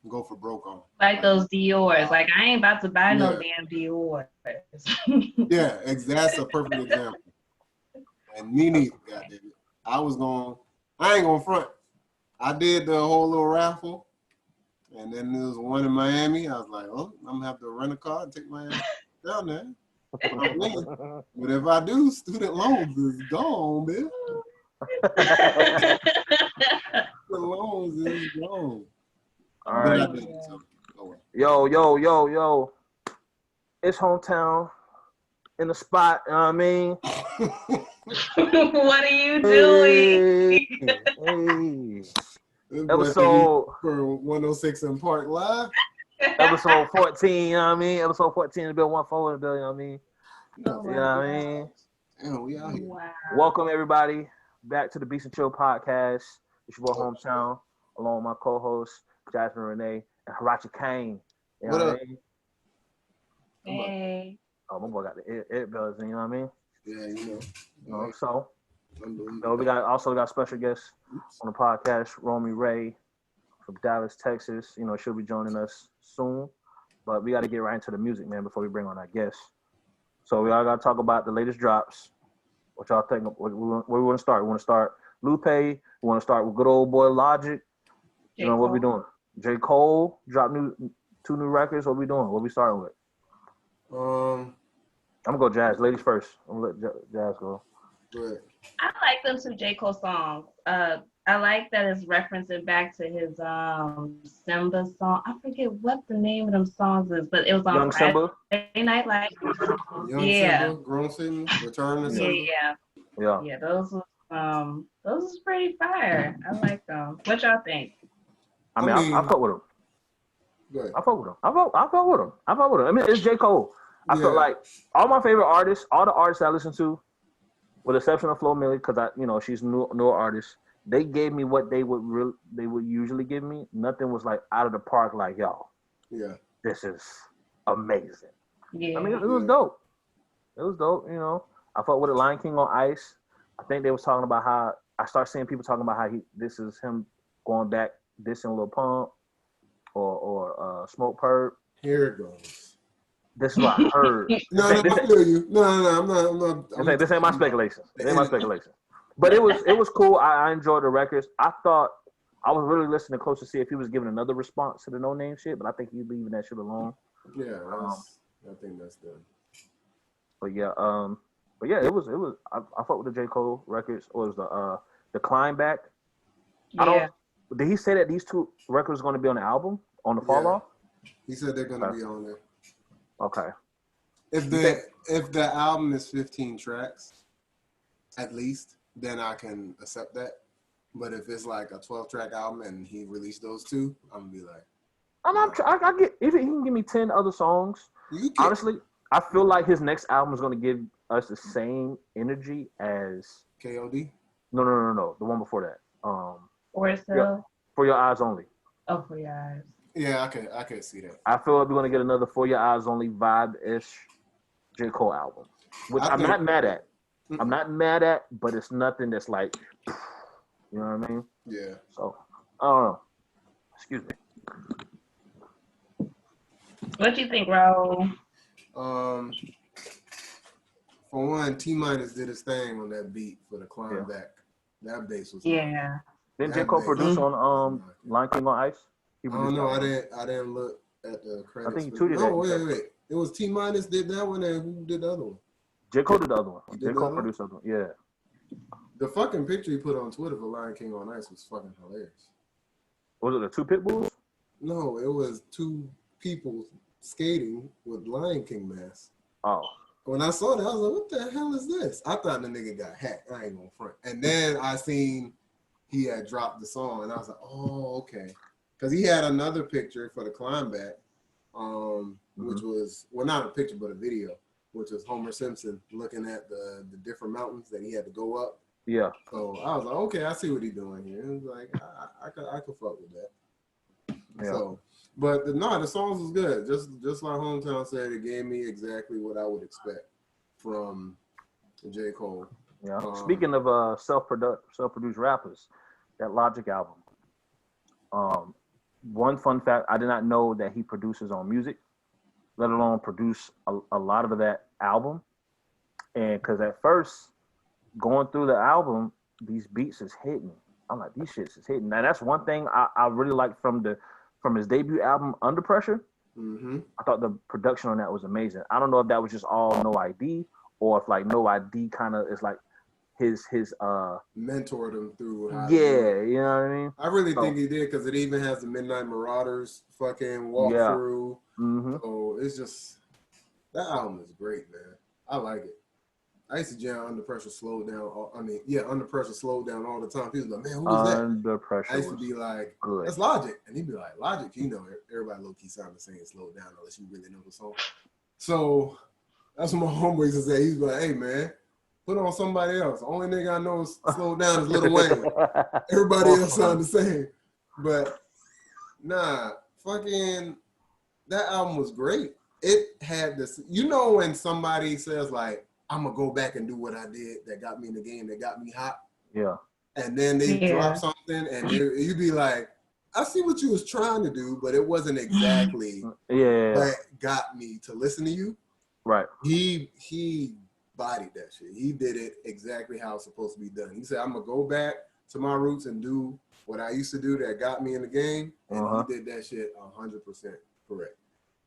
go for broke on. Like those Dior's. Like I ain't about to buy no damn Dior. Yeah, that's a perfect example. And me neither, goddamn it. I ain't gonna front. I did the whole little raffle, and then there was one in Miami. I was like, oh, I'm gonna have to rent a car and take my ass down there. But if I do, student loans is gone, man. The loans is gone. All right. Yo. It's hometown in the spot, you know what I mean? What are you doing? Hey. Episode for 106 in Park Live. Episode 14, you know what I mean? Episode 14 to build 1 in the building, you know what I mean? Oh, you know what I mean? Damn, we out here. Wow. Welcome everybody back to the Beats and Chill podcast. It's your boy Hometown, along with my co-hosts Jasmine Renee and Harachi Kane. You know what I mean? Hey. Oh, my boy got the earbuds, you know what I mean? Yeah, you know. So we got special guests on the podcast, Romii Rae from Dallas, Texas. You know, she'll be joining us soon. But we got to get right into the music, man, before we bring on our guests. So we all got to talk about the latest drops. What y'all think? Where we want to start? We want to start Lupe. We want to start with good old boy Logic. You know what we doing? J. Cole dropped 2 new records. What we doing? What we starting with? I'm gonna go Jazz. Ladies first. I'm gonna let Jazz go. Good. I like them 2 J. Cole songs. I like that it's referencing back to his Simba song. I forget what the name of them songs is, but it was on Young Friday Simba? Night Live. Simba, Grown Simba, Return to Simba. Yeah. Those was pretty fire. I like them. What y'all think? I mean, I fuck with them. I fuck with them. I fuck with them. I mean, it's J. Cole. I feel like all my favorite artists, all the artists I listen to, with the exception of Flo Milli, because she's newer artist, they gave me what they would usually give me. Nothing was like out of the park. Like y'all, this is amazing. Yeah, I mean, it was dope. It was dope. You know, I fuck with the Lion King on Ice. I think they was talking about how I start seeing people talking about how this is him going back dissing Lil Pump or Smoke Perp. Here it goes. This is what I heard. No, I feel you. No, I'm not. This ain't my speculation. But it was cool. I enjoyed the records. I thought I was really listening close to see if he was giving another response to the no name shit, but I think he's leaving that shit alone. Yeah, I think that's done. But yeah, it was. I fuck with the J. Cole records. Or it was the Climb Back. Yeah. Did he say that these 2 records are going to be on the album on the Fall Off? He said they're going to be on there. Okay. If the album is 15 tracks, at least, then I can accept that. But if it's like a 12-track album and he released those 2, I'm gonna be like, I get if he can give me 10 other songs. Honestly, I feel like his next album is gonna give us the same energy as KOD. No, the one before that. For Your Eyes Only. Oh, For Your Eyes. Yeah, I can see that. I feel like we're gonna get another For Your Eyes Only vibe-ish J. Cole album, which I'm not mad at. I'm not mad at, but it's nothing that's like, you know what I mean? Yeah. So I don't know. Excuse me. What you think, Raul? For one, T-Minus did his thing on that beat for the Climb Back. That bass was Didn't J. Cole produce on Lion King on Ice? Oh no, I didn't look at the credits. I think he tweeted that. No, wait. It was T-Minus did that one, and who did the other one? J. Cole did the other one. J. Cole produced the other one. Yeah. The fucking picture he put on Twitter for Lion King on Ice was fucking hilarious. Was it the 2 pit bulls? No, it was 2 people skating with Lion King masks. Oh. When I saw that, I was like, what the hell is this? I thought the nigga got hacked. I ain't gonna front. And then I seen he had dropped the song, and I was like, oh, okay. Because he had another picture for the Climb Back, which was, well, not a picture, but a video, which was Homer Simpson looking at the different mountains that he had to go up. Yeah. So I was like, okay, I see what he's doing here. It was like, I could fuck with that. Yeah. So, but the songs was good. Just like Hometown said, it gave me exactly what I would expect from J. Cole. Yeah. Speaking of self-produced rappers, that Logic album. one fun fact, I did not know that he produced his own music, let alone produce a lot of that album. And because at first, going through the album, these beats is hitting. I'm like, these shits is hitting. Now that's one thing I really liked from his debut album, Under Pressure. Mm-hmm. I thought the production on that was amazing. I don't know if that was just all No ID or if like No ID kind of is like his mentored him through how to yeah, do it. you know what I mean? I really think he did because it even has the Midnight Marauders fucking walkthrough. Mm-hmm. So it's just that album is great, man. I like it. I used to jam Under Pressure slowed down. Under Pressure slowed down all the time. People like, man, who was that? Under Pressure. I used to be like, good. That's Logic. And he'd be like, Logic, you know, everybody low key sound the same, slowed down unless you really know the song. So that's what my homeboy used to say. He's like, hey man, put on somebody else. The only nigga I know is slowed down is Lil Wayne. Everybody else sound the same. But nah, fucking that album was great. It had this, you know, when somebody says like, I'm gonna go back and do what I did that got me in the game, that got me hot. Yeah. And then they drop something and you'd be like, I see what you was trying to do, but it wasn't exactly what got me to listen to you. Right. He bodied that shit. He did it exactly how it's supposed to be done. He said, I'm gonna go back to my roots and do what I used to do that got me in the game. And he did that shit 100% correct.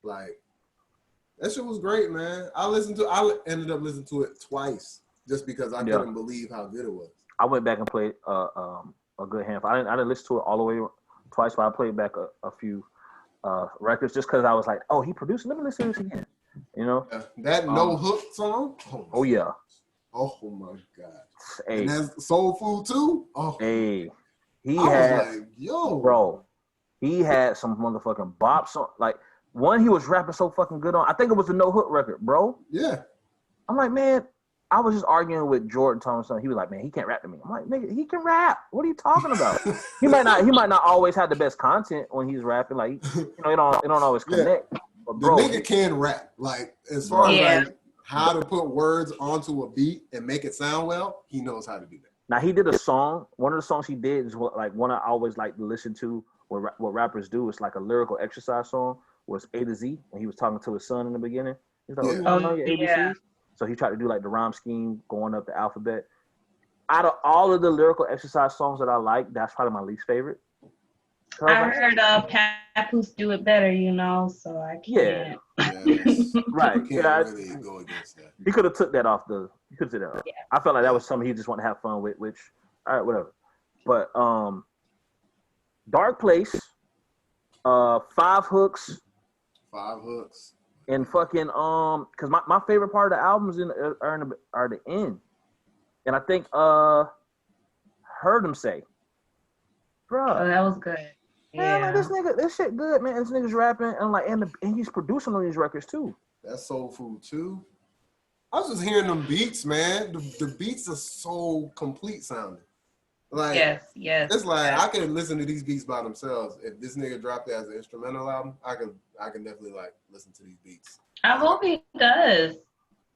Like, that shit was great, man. I ended up listening to it twice just because I couldn't believe how good it was. I went back and played a good handful. I didn't listen to it all the way twice, but I played back a few records just because I was like, oh, he produced. Let me listen to this again. You know that No Hook song. Oh yeah. Oh my god. Hey. And that's Soul Food too. Oh. Hey. I was like, yo, bro. He had some motherfucking bops on. Like one, he was rapping so fucking good on. I think it was the No Hook record, bro. Yeah. I'm like, man. I was just arguing with Jordan Thompson. He was like, man, he can't rap to me. I'm like, nigga, he can rap. What are you talking about? He might not always have the best content when he's rapping. Like, you know, it don't always connect. But bro, the nigga can rap. Like, as far as like how to put words onto a beat and make it sound well, he knows how to do that. Now he did a song. One of the songs he did is like one I always like to listen to. What rappers do is like a lyrical exercise song. Was A to Z, and he was talking to his son in the beginning. He's like, oh, you know your ABCs? So he tried to do like the rhyme scheme, going up the alphabet. Out of all of the lyrical exercise songs that I like, that's probably my least favorite. I heard Papoose do it better, you know, so I can't. Right. You can't really go against that. He could have took that off He could have took that off. Yeah. I felt like that was something he just wanted to have fun with, which, all right, whatever. But Dark Place, 5 hooks. 5 hooks. And fucking because my favorite part of the albums are the end, and I think Heard Him Say, bro, that was good. Yeah, like, this shit good, man. This nigga's rapping and he's producing on these records too. That's Soul Food too. I was just hearing them beats, man. The beats are so complete sounding. Like yes. It's like I could listen to these beats by themselves. If this nigga dropped it as an instrumental album, I can definitely like listen to these beats. I hope he does.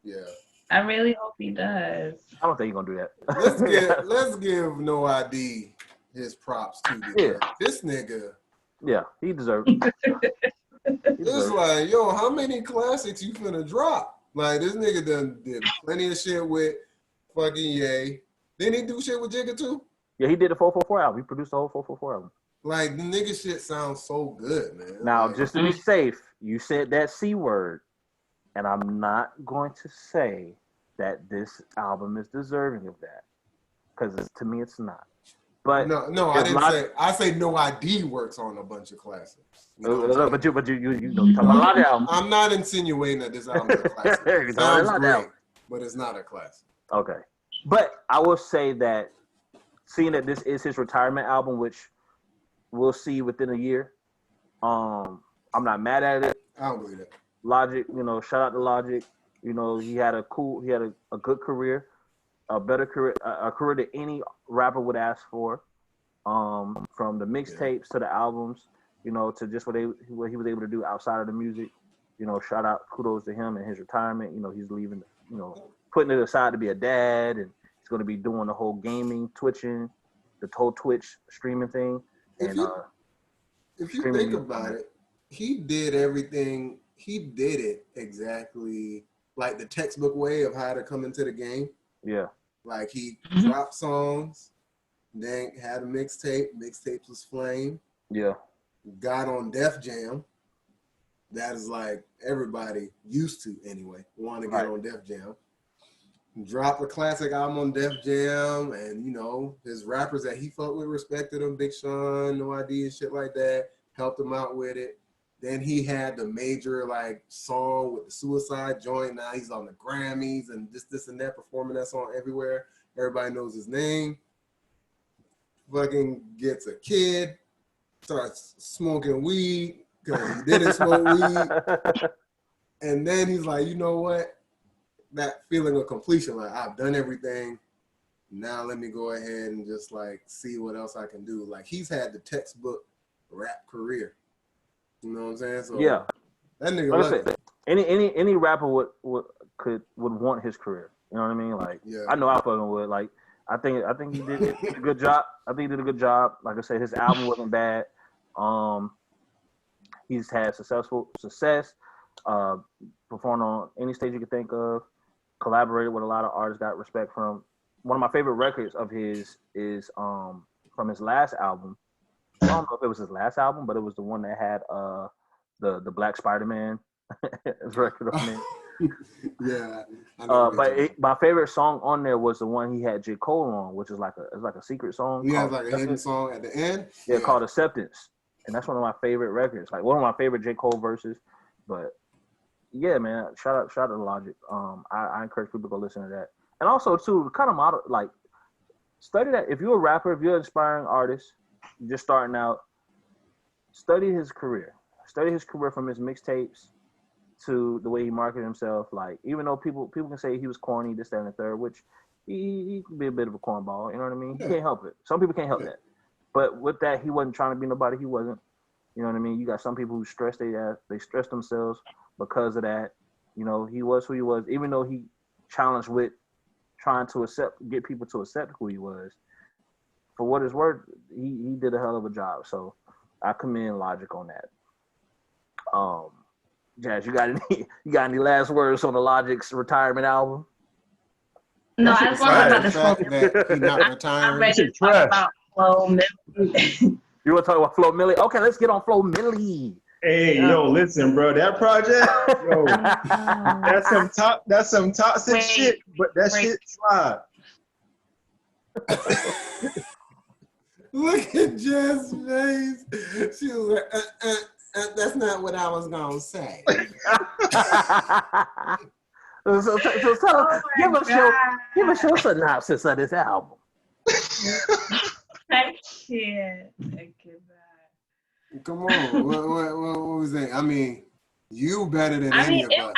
Yeah. I really hope he does. I don't think he's gonna do that. Let's give No ID his props too. This nigga. Yeah, he deserves it. It's like, yo, how many classics you finna drop? Like this nigga done did plenty of shit with fucking Ye. Didn't he do shit with Jigga too? Yeah, he did the 444 album. He produced the whole 444 album. Like, the nigga shit sounds so good, man. Now, like, just to be safe, you said that C word, and I'm not going to say that this album is deserving of that, because to me, it's not. But no, I didn't say. I say No ID works on a bunch of classics. You know but you know, you're talking about a lot of albums. I'm not insinuating that this album is a classic. It sounds great, but it's not a classic. Okay, but I will say that seeing that this is his retirement album, which we'll see within a year, I'm not mad at it. I don't believe it. Logic, you know, shout out to Logic. You know, he had a good career, a better career, a career that any rapper would ask for. From the mixtapes to the albums, you know, to just what he was able to do outside of the music. You know, shout out, kudos to him and his retirement. You know, he's leaving, you know, putting it aside to be a dad, and he's going to be doing the whole gaming, twitching, the whole Twitch streaming thing. And if you think about it, he did everything. He did it exactly like the textbook way of how to come into the game. Yeah. Like he dropped songs, then had a mixtape. Mixtapes was flame. Yeah. Got on Def Jam. That is like everybody used to anyway. Want to get on Def Jam. Dropped a classic album on Def Jam, and you know his rappers that he fucked with respected him. Big Sean, No ID, and shit like that. Helped him out with it. Then he had the major like song with the Suicide Joint. Now he's on the Grammys and this and that, performing that song everywhere. Everybody knows his name. Fucking gets a kid, starts smoking weed because he didn't smoke weed. And then he's like, you know what? That feeling of completion, like I've done everything. Now let me go ahead and just like see what else I can do. Like he's had the textbook rap career. You know what I'm saying? So yeah, that nigga. Like I said, any rapper would want his career. You know what I mean? Like I know I fucking would. Like I think he did a good job. I think he did a good job. Like I said, his album wasn't bad. He's had success. Performed on any stage you could think of. Collaborated with a lot of artists. Got respect from. One of my favorite records of his is from his last album. I don't know if it was his last album, but it was the one that had the Black Spider-Man record on it. Yeah. My favorite song on there was the one he had J. Cole on, which is like a secret song. He has like a hidden song at the end. Yeah, called Acceptance, and that's one of my favorite records. Like one of my favorite J. Cole verses. But yeah, man, shout out to Logic. I encourage people to go listen to that, and also too, kind of model like study that. If you're a rapper, if you're an aspiring artist, just starting out, study his career. Study his career from his mixtapes to the way he marketed himself. Like, even though people can say he was corny, this, that, and the third, which he could be a bit of a cornball, you know what I mean? He can't help it. Some people can't help that. But with that, he wasn't trying to be nobody he wasn't. You know what I mean? You got some people who stress they stress themselves because of that. You know, he was who he was, even though he challenged with trying to get people to accept who he was. For what it's worth, he did a hell of a job. So I commend Logic on that. Jazz, you got any last words on the Logic's retirement album? No, I just want to talk about that he's not retiring. I'm ready to talk about Flo Milli. You want to talk about Flo Milli? Okay, let's get on Flo Milli. Hey, yo, listen, bro, that project, yo, that's some toxic shit, but that shit slide. Look at Jess' face. She was like, that's not what I was gonna say. So tell give us your synopsis of this album. I can't. Come on, what was that? I mean, you better than any of us.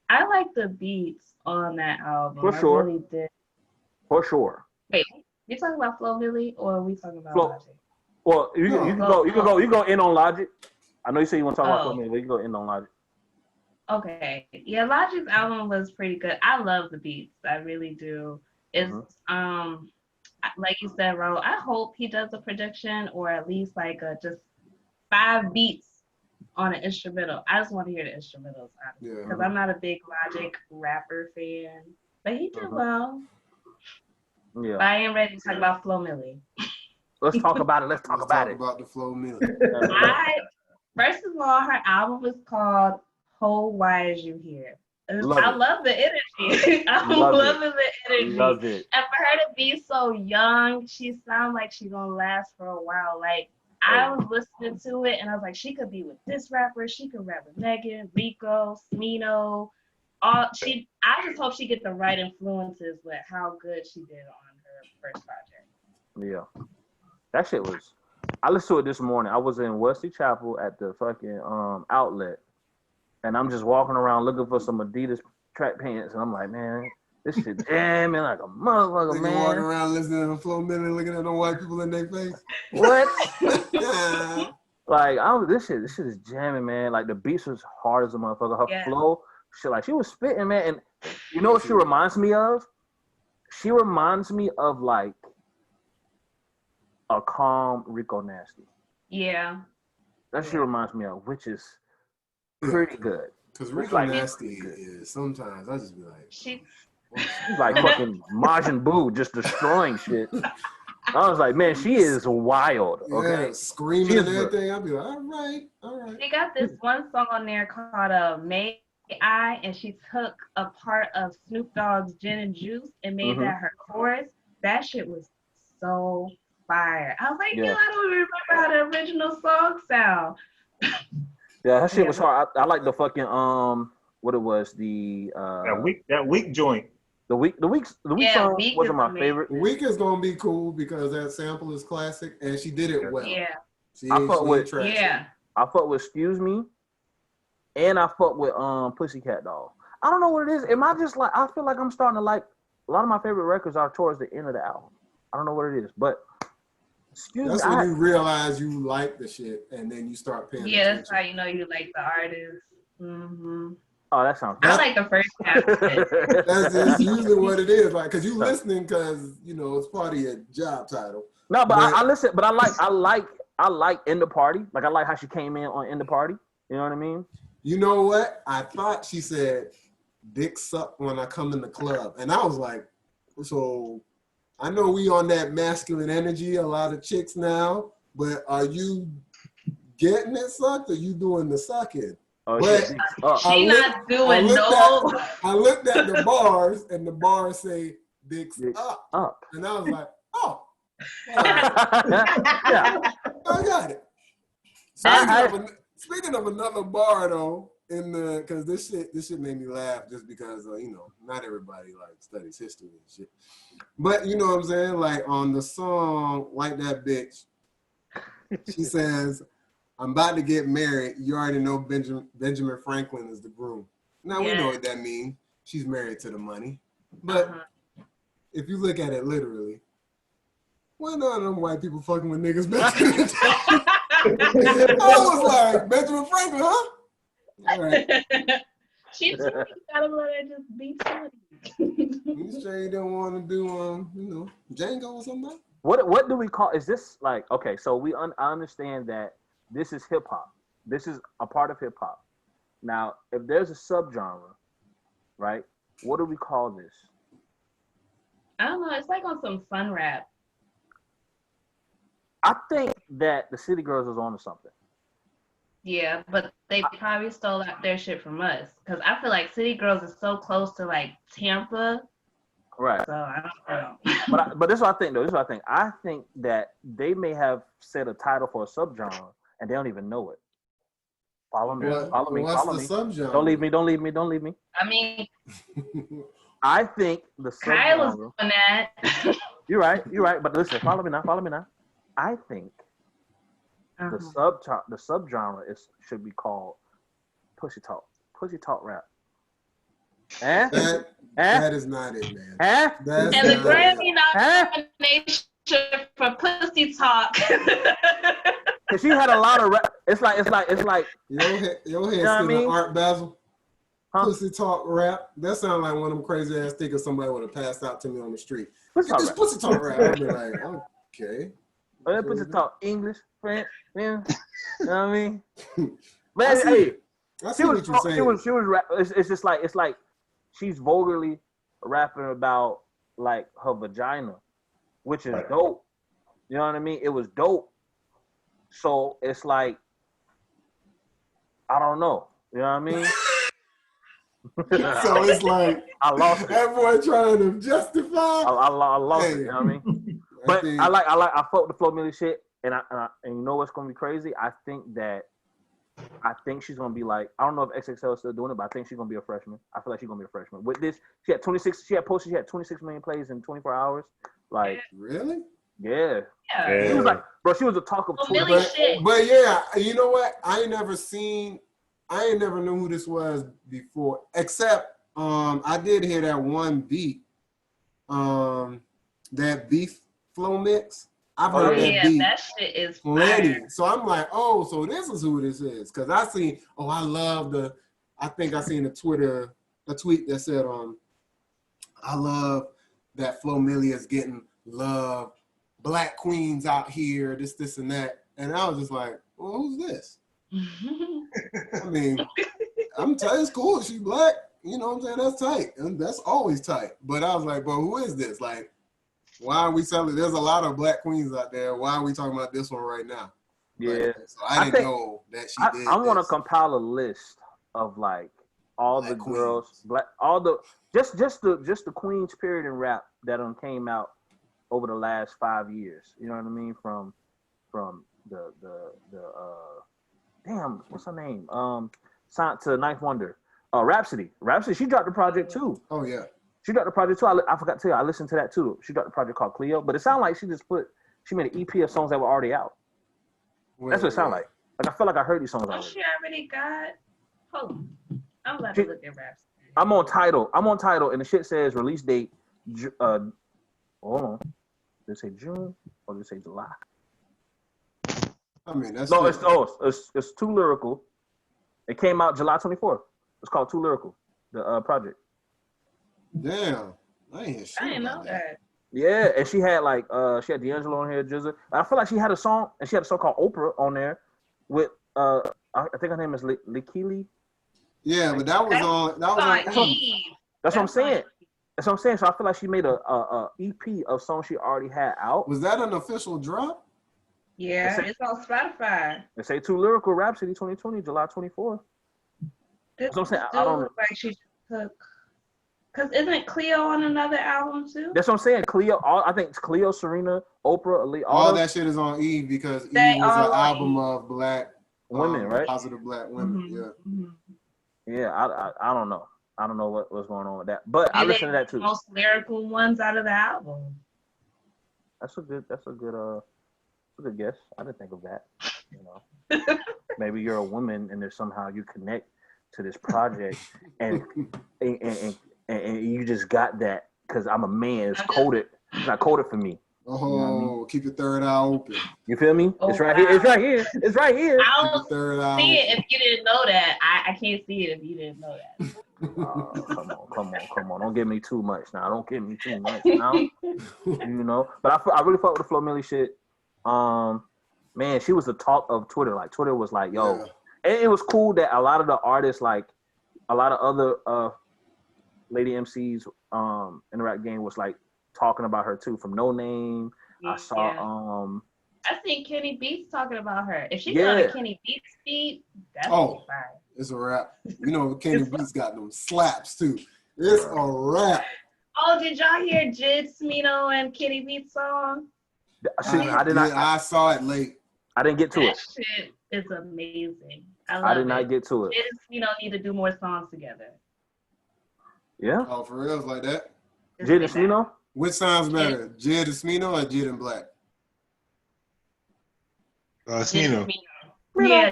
I like the beats on that album. For sure. I really did. For sure. Wait, you talking about Flo Milli or are we talking about Flo? Logic? Well, you can go in on Logic. I know you say you want to talk about Flo Milli, but you can go in on Logic. Okay. Yeah, Logic's album was pretty good. I love the beats. I really do. It's like you said, Ro, I hope he does a production or at least like just 5 beats on an instrumental. I just want to hear the instrumentals, honestly, because I'm not a big Logic rapper fan, but he did well. Yeah. But I am ready to talk about Flo Milli. Let's talk about it. Let's talk about the Flo Milli. First of all, her album was called "Ho, Why Is You Here?" I love the energy. I'm loving the energy. Love it. And for her to be so young, she sounds like she's gonna last for a while. Like I was listening to it and I was like, she could be with this rapper, she could rap with Megan, Rico, Smino. I just hope she get the right influences with how good she did on her first project. Yeah. That shit was I listened to it this morning. I was in Wesley Chapel at the fucking outlet. And I'm just walking around looking for some Adidas track pants, and I'm like, man, this shit jamming like a motherfucker, man. Walking around listening to Flo Milli, looking at the white people in their face. What? Like, this shit is jamming, man. Like the beats was hard as a motherfucker. Her flow, she was spitting, man. And you know what she reminds me of? She reminds me of like a calm Rico Nasty. Yeah. That shit reminds me of, which is pretty good. Because It's Rico like- Nasty is sometimes I just be like, She She's like fucking Majin Buu, just destroying shit. I was like, man, she is wild. Okay, yeah, screaming She and is- everything. I'll be like, all right. She got this one song on there called May I, and she took a part of Snoop Dogg's Gin and Juice and made that her chorus. That shit was so fire. I was like, Yeah. yo, I don't remember how the original song sound. yeah, that shit Yeah. was hard. I like the fucking what it was That weak joint. the week Yeah, song Week wasn't is my amazing. favorite. Week is gonna be cool because that sample is classic and she did it well. Yeah, She I ain't, fuck she with- ain't trash. yeah. I fuck with Excuse Me, and I fuck with Pussycat Doll. I don't know what it is. Am I just like, I feel like I'm starting to like a lot of my favorite records are towards the end of the album. I don't know what it is, but Excuse That's Me. when you realize you like the shit and then you start paying Yeah, attention. that's how you know you like the artist. Mm-hmm. Oh, that sounds. I like the first half of it. That's usually what it is, like, cause you listening, cause you know it's part of your job title. No, but I listen. But I like In the Party. Like I like how she came in on In the Party. You know what I mean? You know what? I thought she said, "Dick suck when I come in the club," and I was like, so I know we on that masculine energy. A lot of chicks now, but are you getting it sucked? Or you doing the sucking? Oh, But shit. Oh. She not doing I looked at the bars, and the bars say "Dicks Dick up," up. and I was like, oh. Yeah. I got it. Speaking of another bar though, because this shit made me laugh just because not everybody like studies history and shit. But you know what I'm saying? Like on the song "Like That Bitch," she says, "I'm about to get married. You already know Benjamin Franklin is the groom." Now we know what that means. She's married to the money. But if you look at it literally, why none of them white people fucking with niggas back in the day? I was like, Benjamin Franklin, huh? All right. She told me you gotta let her just be funny. You sure you don't want to do, Django or something? What do we call? Is this like okay? So I understand that this is hip hop. This is a part of hip hop. Now, if there's a subgenre, right? What do we call this? I don't know. It's like on some fun rap. I think that the City Girls is on to something. Yeah, but they probably stole out their shit from us. Because I feel like City Girls is so close to like Tampa. Right. So I don't know. But this is what I think, though. This is what I think. I think that they may have set a title for a subgenre and they don't even know it. Follow me. Follow me. What's Follow the me. subgenre? Don't leave me. Don't leave me. Don't leave me. I mean, I think the Kyle was subgenre. doing that. You're right. You're right. But listen, follow me now. Follow me now. I think the subgenre should be called pussy talk rap. That is not it, man. That's And the not it. Grammy nomination for Pussy Talk. Cause she had a lot of rap. It's like Your head know what I spinning mean? Art Basel. Huh? Pussy talk rap. That sounds like one of them crazy ass niggas somebody would have passed out to me on the street. pussy Get talk this rap. pussy talk rap. I'd be like, okay. Or that pussy talk English, French, man. You know what I mean? I But see, hey, I see what you're saying. she was rap. It's just like she's vulgarly rapping about like her vagina, which is dope. You know what I mean? It was dope. So it's like I don't know. You know what I mean? So it's like I lost it. that boy trying to justify. I lost it. Hey. You know what I mean? But I fuck with the Flo Milli shit, and and you know what's gonna be crazy? I think she's gonna be like, I don't know if XXL is still doing it, but I think she's gonna be a freshman. I feel like she's gonna be a freshman. With this, she had 26 million plays in 24 hours. Like, Really? yeah. Yeah. She was like, bro, she was the talk of Flo Twitter. Milli shit. But yeah, you know what? I ain't never knew who this was before, except I did hear that one beat, that beef flow mix. I've heard that beat that shit is plenty. fire. So I'm like, oh, so this is who this is. Cause I think I seen a tweet that said, I love that Flo Milli is getting love. Black queens out here, this and that. And I was just like, well, who's this? I mean, I'm tight. It's cool. She black. You know what I'm saying? That's tight. And that's always tight. But I was like, bro, who is this? Like, why are we selling? There's a lot of black queens out there. Why are we talking about this one right now? Yeah. Like, so I didn't know that she did. I want to compile a list of like all black the girls, queens. Black, all the just the queens period in rap that came out over the last 5 years. You know what I mean? From the damn, what's her name? Signed to Ninth Wonder. Rhapsody, she dropped the project too. Oh yeah, she dropped the project too. I forgot to tell you, I listened to that too. She dropped the project called Cleo, but it sounded like she made an EP of songs that were already out. That's what it sounded like. Like I feel like I heard these songs already. She already got. Hold on, I'm about to look at Rhapsody. I'm on Tidal, and the shit says release date. Hold on. Did it say June or did it say July? I mean, that's it's Too Lyrical. It came out July 24th. It's called Too Lyrical, the project. Damn, I didn't know that. Yeah, and she had D'Angelo on here, Jizza. I feel like she had a song called Oprah on there with I think her name is Likili. Yeah, but that was on Eve. That's what I'm saying. That's what I'm saying. So I feel like she made a EP of songs she already had out. Was that an official drop? Yeah, it's on Spotify. They say Too Lyrical Rhapsody 2020, July 24th. That's what I'm saying. I don't know. Like she took. Cause isn't Cleo on another album too? That's what I'm saying. Cleo, I think it's Cleo, Serena, Oprah, Ali, all that shit is on Eve because Eve was an album of black women, right? Positive black women. Mm-hmm. Yeah. Mm-hmm. Yeah, I don't know. I don't know what's going on with that, but I listen to that too. Most lyrical ones out of the album. That's a good guess. I didn't think of that. You know, maybe you're a woman and there's somehow you connect to this project and you just got that because I'm a man. It's coded. It's not coded for me. Oh, you know what I mean? Keep your third eye open. You feel me? Oh, it's right here. It's right here. It's right here. I don't see it if you didn't know that. I can't see it if you didn't know that. Come on. Don't give me too much now. Don't give me too much now. You know? But I really fuck with the Flo Milli shit. Man, she was the talk of Twitter. Like, Twitter was like, yo. Yeah. And it was cool that a lot of the artists, like, a lot of other lady MCs in the rap game was, like, talking about her, too. From No Name. I saw, I seen Kenny Beats talking about her. If she's on a Kenny Beats beat, that's fine. It's a rap. You know, Kenny Beats got them slaps, too. It's a rap. Oh, did y'all hear Jid Smino and Kenny Beats song? I saw it late. I didn't get to it. That shit is amazing. I did not get to it. Jid and Smino need to do more songs together. Yeah? Oh, for real? Like that? Jid and Smino? Which sounds better, Jid and Smino or Jid and Black? Smino. Yeah.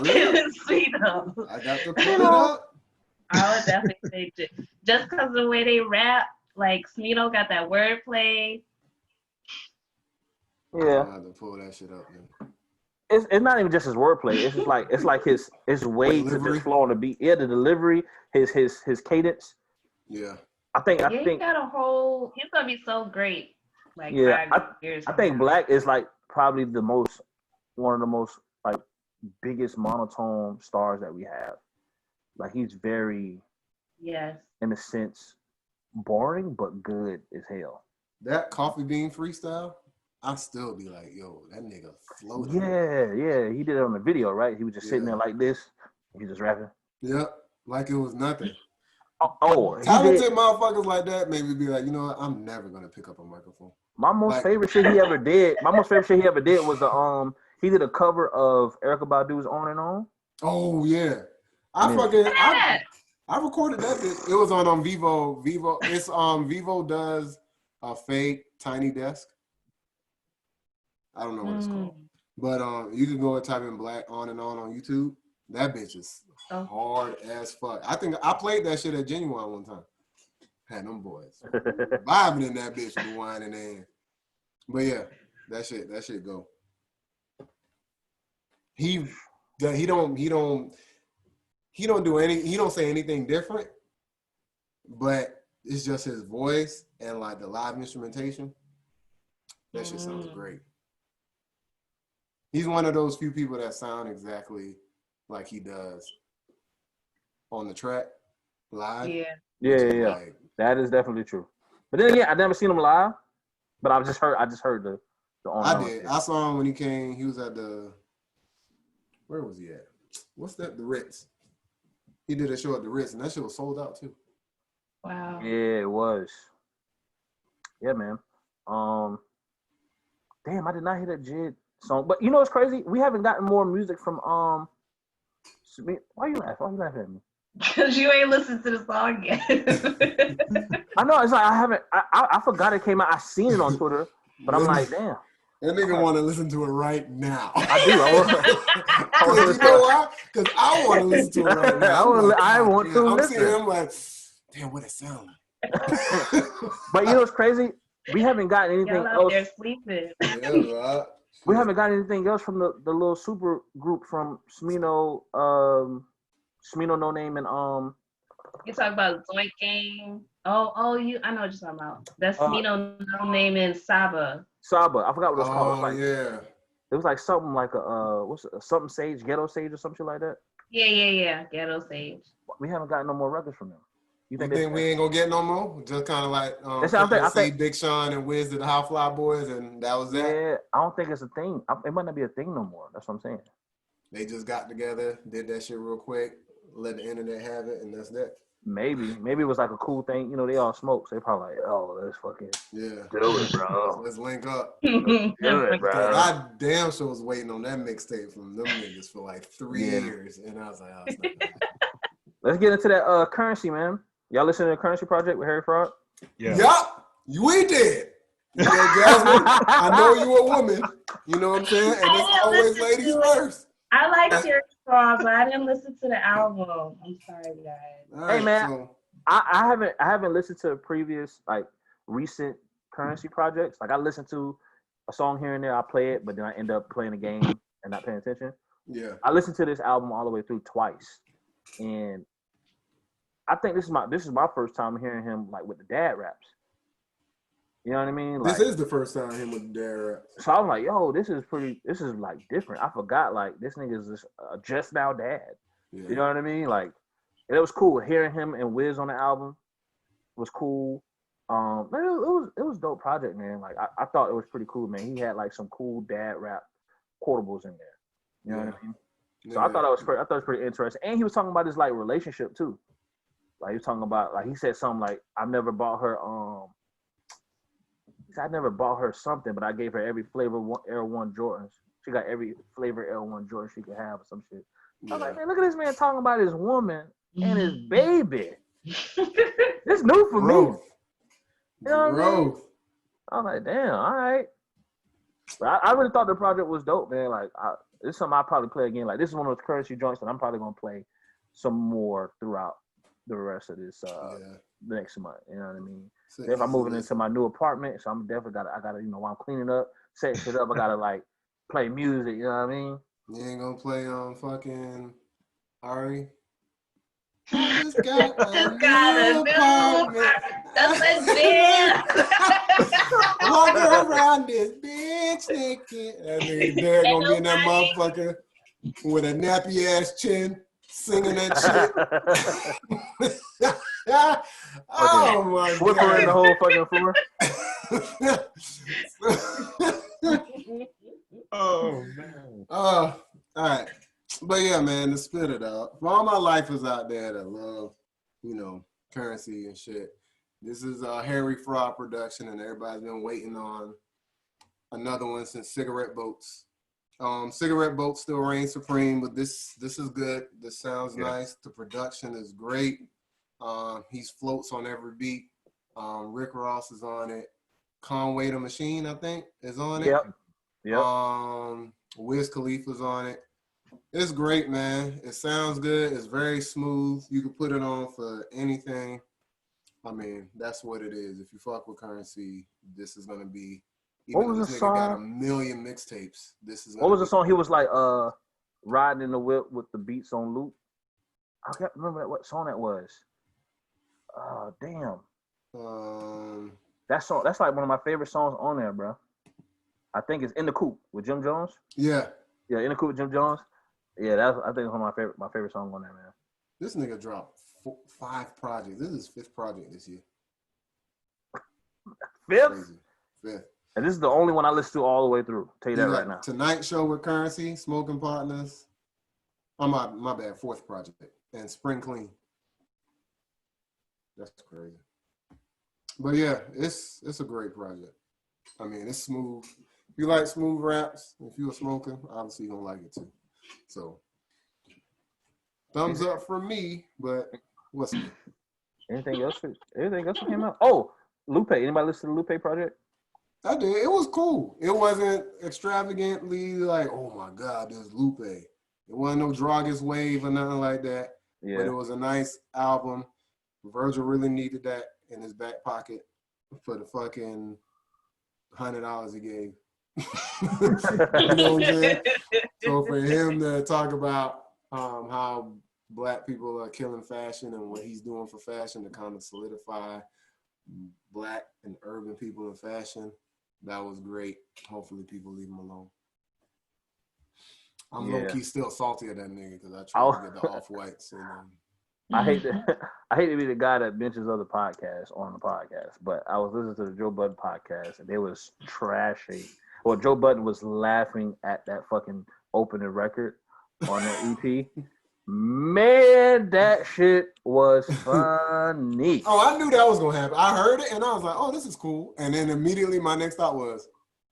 Really? Smino. I got to pull it up. I would definitely say Jid. Just because of the way they rap, like Smino got that wordplay. Yeah. I have to pull that shit up, man. It's not even just his wordplay. It's just like his way to just flow on the beat. Yeah, the delivery, his cadence. Yeah. I think he's got a whole. He's gonna be so great. Like I think Black is like probably one of the most like biggest monotone stars that we have. Like he's very in a sense boring but good as hell. That Coffee Bean freestyle, I still be like, yo, that nigga floating. Yeah. He did it on the video, right? He was just sitting there like this. He just rapping. Yep, like it was nothing. Talented motherfuckers like that maybe be like, you know what? I'm never gonna pick up a microphone. My most favorite shit he ever did. Was he did a cover of Erykah Badu's On and On. Oh yeah, I recorded that bitch. It was on Vivo. It's Vivo does a fake Tiny Desk. I don't know what it's called, but you can go and type in Black On and On YouTube. That bitch is hard as fuck. I think I played that shit at Genuine one time. Had them boys vibing in that bitch with wine in their hand. But yeah, that shit go. He don't say anything different, but it's just his voice and like the live instrumentation. That shit sounds great. He's one of those few people that sound exactly like he does on the track live. Yeah. Like, that is definitely true. But then again, I never seen him live. But I just heard the I did. I saw him when he came. He was at where was he at? What's that? The Ritz. He did a show at the Ritz, and that shit was sold out too. Wow. Yeah, it was. Yeah, man. Damn, I did not hear that Jid song. But you know what's crazy? We haven't gotten more music from Why you laughing? Why you laughing at me? Because you ain't listened to the song yet. I know. It's like I haven't. I forgot it came out. I seen it on Twitter, but I'm like, damn. That nigga want to listen to it right now. I do. You know why? Because I want to listen to it right now. I want to listen. Seeing him like, damn, what it sound like. But you know what's crazy? We haven't gotten anything Y'all out else. there sleeping. Yeah, right. We haven't got anything else from the little super group from Smino, Smino No Name and You talk about Joint Game. I know what you're talking about. That's Smino No Name and Saba. Saba, I forgot what it was called. Oh, yeah. It was like something like something Sage, Ghetto Sage or something like that. Yeah. Ghetto Sage. We haven't gotten no more records from them. You think we ain't gonna get no more? Just kind of like I think Big Sean and Wiz did the High Fly Boys, and that was that. Yeah, I don't think it's a thing. It might not be a thing no more. That's what I'm saying. They just got together, did that shit real quick, let the internet have it, and that's that. Maybe it was like a cool thing. You know, they all smoke, so they probably like, oh, let's fucking do it, bro. Let's link up. Do it, bro. I damn sure was waiting on that mixtape from them niggas for like 3 years, and I was like, oh, it's not bad. Let's get into that Currency, man. Y'all listen to the Currency Project with Harry Fraud? Yeah. Yup, we did. You know, Jasmine, I know you a woman. You know what I'm saying? And it's always ladies first. I like Harry Fraud, but I didn't listen to the album. I'm sorry, guys. Hey, man, so I haven't listened to previous like recent Currency projects. Like I listened to a song here and there, I play it, but then I end up playing a game and not paying attention. Yeah. I listened to this album all the way through twice, and I think this is my first time hearing him like with the dad raps. You know what I mean? Like, this is the first time him with the dad raps. So I'm like, yo, this is like different. I forgot like this nigga is just now dad. Yeah. You know what I mean? Like, it was cool hearing him and Wiz on the album. Was cool. Man, it was dope project, man. Like I thought it was pretty cool, man. He had like some cool dad rap quotables in there. You know what I mean? So I thought it was pretty interesting. And he was talking about his like relationship too. Like he was talking about like he said something like I never bought her something, but I gave her every flavor Air One Jordans. She got every flavor Air One Jordan she could have or some shit. I was like, man, look at this man talking about his woman and his baby. This new for me. You know what I mean? I was like, damn, all right. But I really thought the project was dope, man. Like, this is something I'll probably play again. Like, this is one of those Currency joints that I'm probably gonna play some more throughout the rest of this the next month. You know what I mean? So if I'm moving into my new apartment, so I'm definitely I gotta, you know, while I'm cleaning up, setting shit up, I gotta like play music. You know what I mean? You ain't gonna play on fucking Ari. I just got a new apartment. That's my jam. Walking around this bitch naked. And then Derek gonna be in that motherfucker with a nappy ass chin singing that shit. Oh my god. Flippering the whole fucking floor. Oh man. All right. But yeah, man, to spit it out. For all my lifers out there that love, you know, Currency and shit, this is a Harry Fraud production, and everybody's been waiting on another one since Cigarette Boats. Cigarette Boats still reign supreme, but this is good. This sounds nice. The production is great. He floats on every beat. Rick Ross is on it. Conway the Machine, I think, is on it. Yep. Wiz Khalifa's on it. It's great, man. It sounds good. It's very smooth. You can put it on for anything. I mean, that's what it is. If you fuck with Currency, this is gonna be. What was the song? Got a million mixtapes. This is. What was the song? He was like riding in the whip with the beats on loop. I can't remember what song that was. Damn. That song. That's like one of my favorite songs on there, bro. I think it's In the Coop with Jim Jones. Yeah. Yeah, In the Coop with Jim Jones. Yeah, that's I think it's one of my favorite songs on there, man. This nigga dropped 5 projects. This is his 5th project this year. 5th? Crazy. 5th. And this is the only one I listen to all the way through. Tell you that right now. Tonight Show with Currency, Smoking Partners. Oh, my bad. 4th project. And Spring Clean. That's crazy. But yeah, it's a great project. I mean, it's smooth. If you like smooth raps, if you're a smoker, obviously you're gonna like it too. So thumbs up for me, but what's new? Anything else that came out? Oh, Lupe. Anybody listen to the Lupe project? I did. It was cool. It wasn't extravagantly like, oh my God, there's Lupe. It wasn't no Dragas Wave or nothing like that. Yeah. But it was a nice album. Virgil really needed that in his back pocket for the fucking $100 he gave. You know what I'm saying? So for him to talk about how Black people are killing fashion and what he's doing for fashion to kind of solidify Black and urban people in fashion, that was great. Hopefully people leave him alone. I'm low-key still salty at that nigga because I tried to get the off-whites. I hate to be the guy that benches other podcasts on the podcast, but I was listening to the Joe Budden podcast and they was trashy. Well, Joe Budden was laughing at that fucking opening record on that EP. Man, that shit was funny. Oh, I knew that was gonna happen. I heard it and I was like, "Oh, this is cool." And then immediately my next thought was,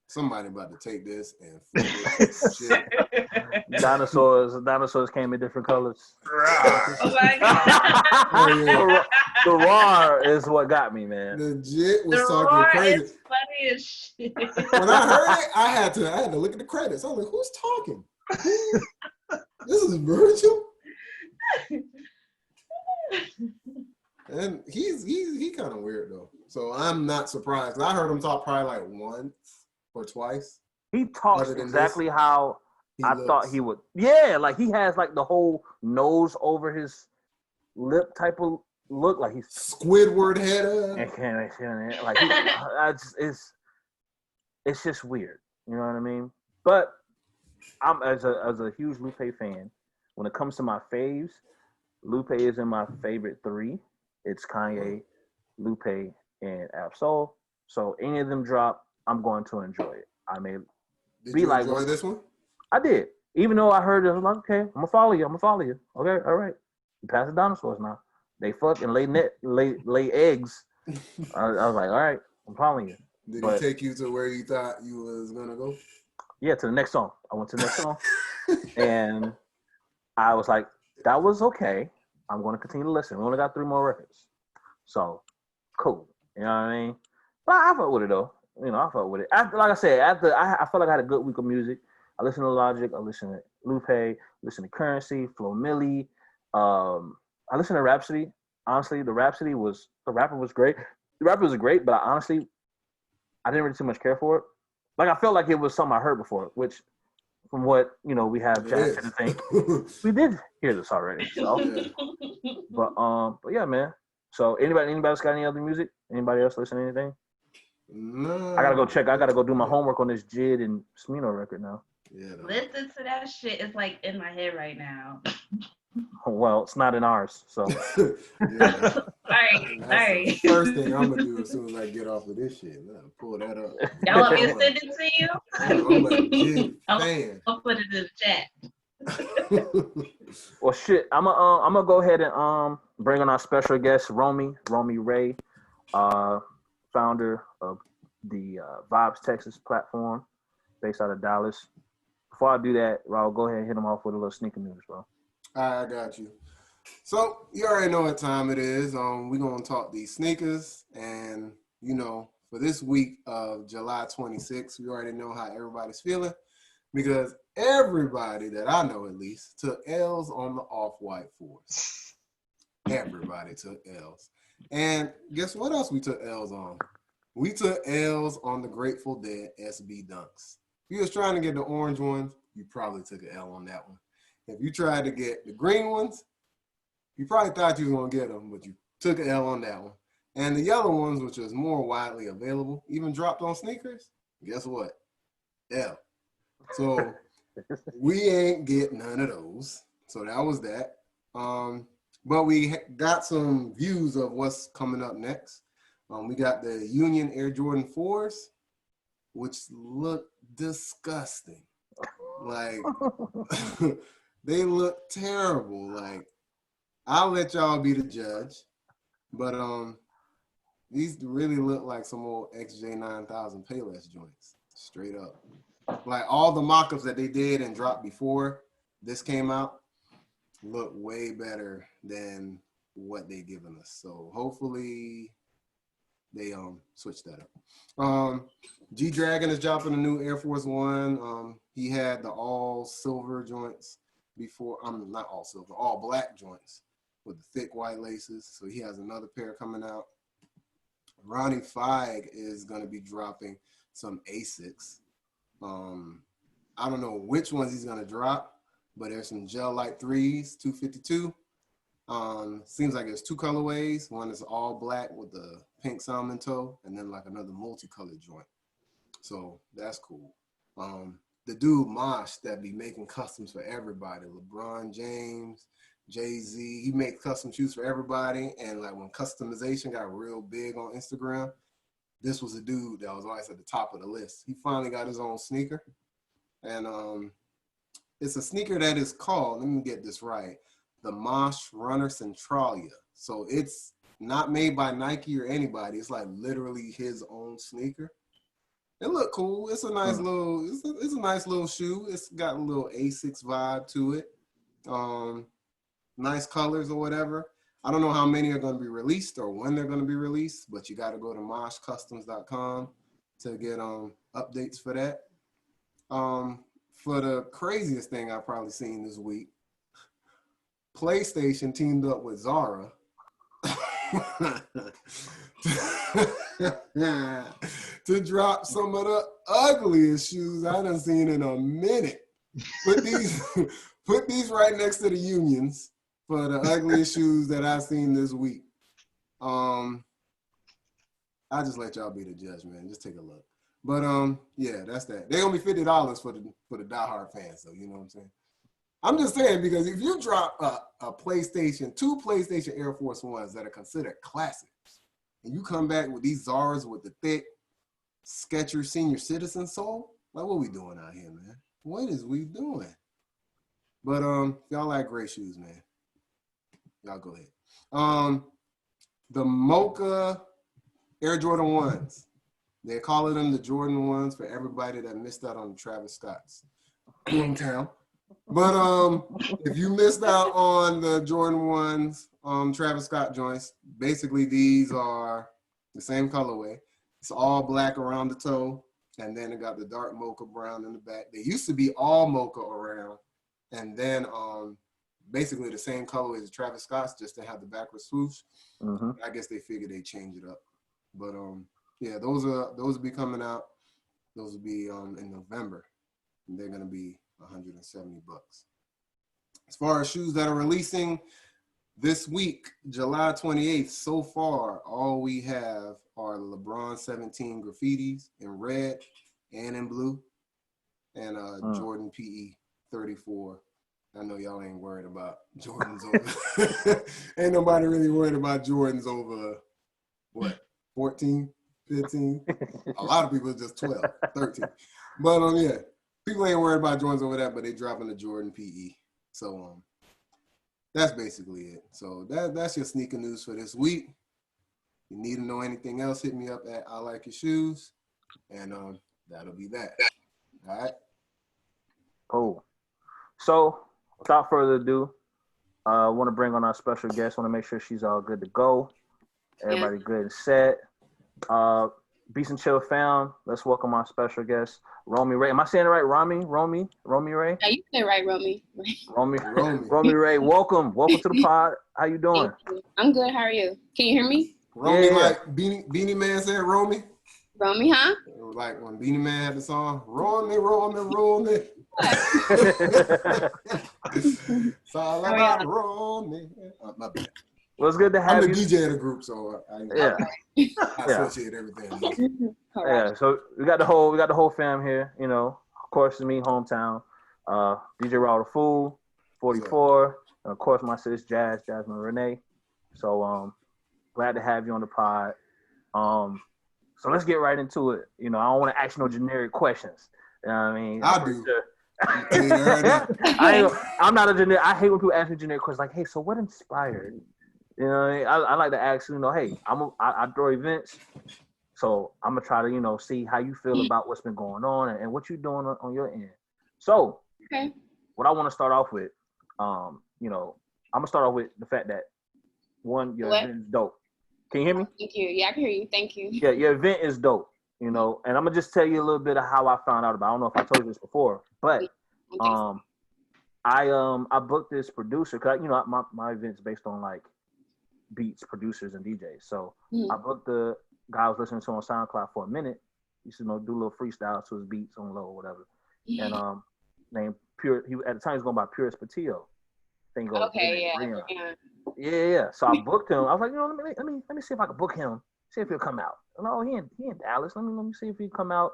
somebody about to take this and flip it. Shit. Dinosaurs came in different colors. Oh my God. Oh, yeah. The roar is what got me, man. Legit was the talking roar crazy. is funny as shit. When I heard it, I had to look at the credits. I was like, "Who's talking? This is Virgil." And he kind of weird though, so I'm not surprised. I heard him talk probably like once or twice. He talks exactly how I thought he would. Yeah, like he has like the whole nose over his lip type of look, like he's Squidward head up. Like it's just weird. You know what I mean? But I'm as a huge Lupe fan. When it comes to my faves, Lupe is in my favorite 3. It's Kanye, Lupe, and Ab-Soul. So any of them drop, I'm going to enjoy it. I may Did be you like, enjoy this one? I did. Even though I heard it, I'm like, okay, I'm gonna follow you. Okay, all right. You pass the dinosaurs now. They fuck and lay eggs. I was like, all right, I'm following you. Did he take you to where you thought you was gonna go? Yeah, to the next song. I went to the next song, and I was like, that was okay. I'm going to continue to listen. We only got 3 more records. So, cool. You know what I mean? But I fuck with it, though. You know, I fuck with it. After, like I said, I felt like I had a good week of music. I listened to Logic. I listened to Lupe. I listened to Currency, Flo Milli. I listened to Rhapsody. Honestly, the rapper was great. The rapper was great, but I didn't really too much care for it. Like, I felt like it was something I heard before, which, from what, you know, we have Jackson to think, we did hear this already. So, but yeah, man. So, anybody else got any other music? Anybody else listen to anything? No. I gotta go do my homework on this Jid and Smino record now. Yeah. Listen to that shit. It's like in my head right now. Well, it's not in ours, so. Yeah. Sorry. The first thing I'm gonna do as soon as I get off of this shit, I'm gonna pull that up. Y'all want me to send it to you? I'm a Jid fan. I'll put it in the chat. Well, shit. I'm gonna go ahead and bring on our special guest, Romii Rae, founder of the Vibes Texas platform, based out of Dallas. Before I do that, Raul, go ahead and hit him off with a little sneaker news, bro. I got you. So you already know what time it is. We're gonna talk these sneakers, and you know, for this week of July 26th, we already know how everybody's feeling because everybody that I know at least took L's on the Off-White Force. Everybody took L's, and guess what else we took L's on? We took L's on the Grateful Dead SB Dunks. If you was trying to get the orange ones, you probably took an L on that one. If you tried to get the green ones, you probably thought you was going to get them, but you took an L on that one. And the yellow ones, which was more widely available, even dropped on sneakers, guess what? L. So We ain't get none of those. So that was that. But we got some views of what's coming up next. We got the Union Air Jordan 4s, which look disgusting. Like, they look terrible. Like, I'll let y'all be the judge. But these really look like some old XJ9000 Payless joints, straight up. Like, all the mock-ups that they did and dropped before this came out look way better than what they given us. So hopefully they switch that up. G Dragon is dropping a new Air Force One. He had the all silver joints before. Not all silver, all black joints with the thick white laces. So he has another pair coming out. Ronnie Feig is going to be dropping some Asics. I don't know which ones he's going to drop, but there's some gel light 3s, 252. Seems like there's two colorways. One is all black with the pink salmon toe, and then like another multicolored joint. So that's cool. The dude Mosh that be making customs for everybody, LeBron James, Jay-Z, he makes custom shoes for everybody. And like when customization got real big on Instagram, this was a dude that was always at the top of the list. He finally got his own sneaker. And it's a sneaker that is called, let me get this right, the Mosh Runner Centralia. So it's not made by Nike or anybody. It's like literally his own sneaker. It look cool. It's a nice little, it's a nice little shoe. It's got a little Asics vibe to it. Nice colors or whatever. I don't know how many are going to be released or when they're going to be released, but you got to go to moshcustoms.com to get updates for that. For the craziest thing I've probably seen this week, PlayStation teamed up with Zara to drop some of the ugliest shoes I done seen in a minute. Put these right next to the Unions for the ugliest shoes that I've seen this week. I'll just let y'all be the judge, man. Just take a look. But yeah, that's that. They're gonna be $50 for the diehard fans, though. You know what I'm saying? I'm just saying, because if you drop a PlayStation, two PlayStation Air Force Ones that are considered classics, and you come back with these Zaras with the thick Skechers senior citizen sole, like what we doing out here, man? What is we doing? But y'all like great shoes, man. Y'all go ahead. The Mocha Air Jordan 1s. They're calling them the Jordan 1s for everybody that missed out on the Travis Scott's Boomtown. But if you missed out on the Jordan 1s, Travis Scott joints, basically these are the same colorway. It's all black around the toe, and then it got the dark mocha brown in the back. They used to be all mocha around, and then basically the same colorway as Travis Scott's, just to have the backward swoosh. Mm-hmm. I guess they figured they'd change it up. But yeah, those will be coming out. Those will be in November, and they're gonna be $170. As far as shoes that are releasing this week, July 28th, so far, all we have are LeBron 17 graffitis in red and in blue, and Jordan PE 34. I know y'all ain't worried about Jordans over. Ain't nobody really worried about Jordans over, what, 14, 15? A lot of people are just 12, 13. But yeah, people ain't worried about Jordans over that, but they dropping the Jordan PE. So that's basically it. So that's your sneaker news for this week. If you need to know anything else, hit me up at I Like Your Shoes, and that'll be that. All right. Cool. So without further ado, I want to bring on our special guest. Want to make sure she's all good to go. Everybody good and set. beatsnchill fam, let's welcome our special guest, Romii Rae. Am I saying it right? Romii Rae? Yeah, you said it right, Romii. Romii Rae, welcome to the pod. How you doing? I'm good. How are you? Can you hear me? Romii, like Beanie Man said, Romii. Romii, huh? Like when Beanie Man had the song, Romii. It's all about Romii. My bad. Well, it's good to have you. I'm the DJ of the group, so I associate everything. Yeah, so we got the whole fam here. You know, of course, it's me, hometown. DJ Raw the Fool, 44, and of course my sis Jasmine Renee. So glad to have you on the pod. So let's get right into it. You know, I don't want to ask no generic questions. You know what I mean? I do. Sure. I I'm not a generic. I hate when people ask me generic questions like, "Hey, so what inspired?" You know, what I mean? I like to ask, you know, "Hey, I throw events, so I'm gonna try to, you know, see how you feel about what's been going on and what you're doing on your end." So, Okay. what I want to start off with, you know, I'm gonna start off with the fact that one, your event is dope. Can you hear me? Thank you. Yeah, I can hear you. Thank you. Yeah, your event is dope. You know, and I'm gonna just tell you a little bit of how I found out about. I don't know if I told you this before, but I booked this producer because you know my event's based on like beats, producers, and DJs. So I booked the guy I was listening to on SoundCloud for a minute. Used to, you know, do a little freestyle to his beats on low or whatever. And named Pure. He at the time he was going by Purist Patillo. Okay, Yeah. So I booked him. I was like, you know, let me see if I can book him. See if he'll come out. No, he in Dallas. Let me see if he come out.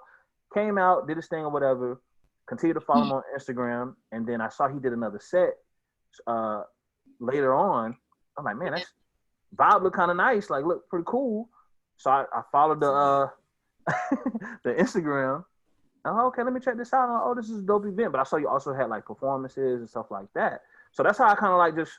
Came out, did his thing or whatever. Continued to follow him on Instagram, and then I saw he did another set later on. I'm like, man, that's vibe look kind of nice. Like, look pretty cool. So I followed the the Instagram. Okay, let me check this out. Oh, this is a dope event. But I saw you also had like performances and stuff like that. So that's how I kind of like just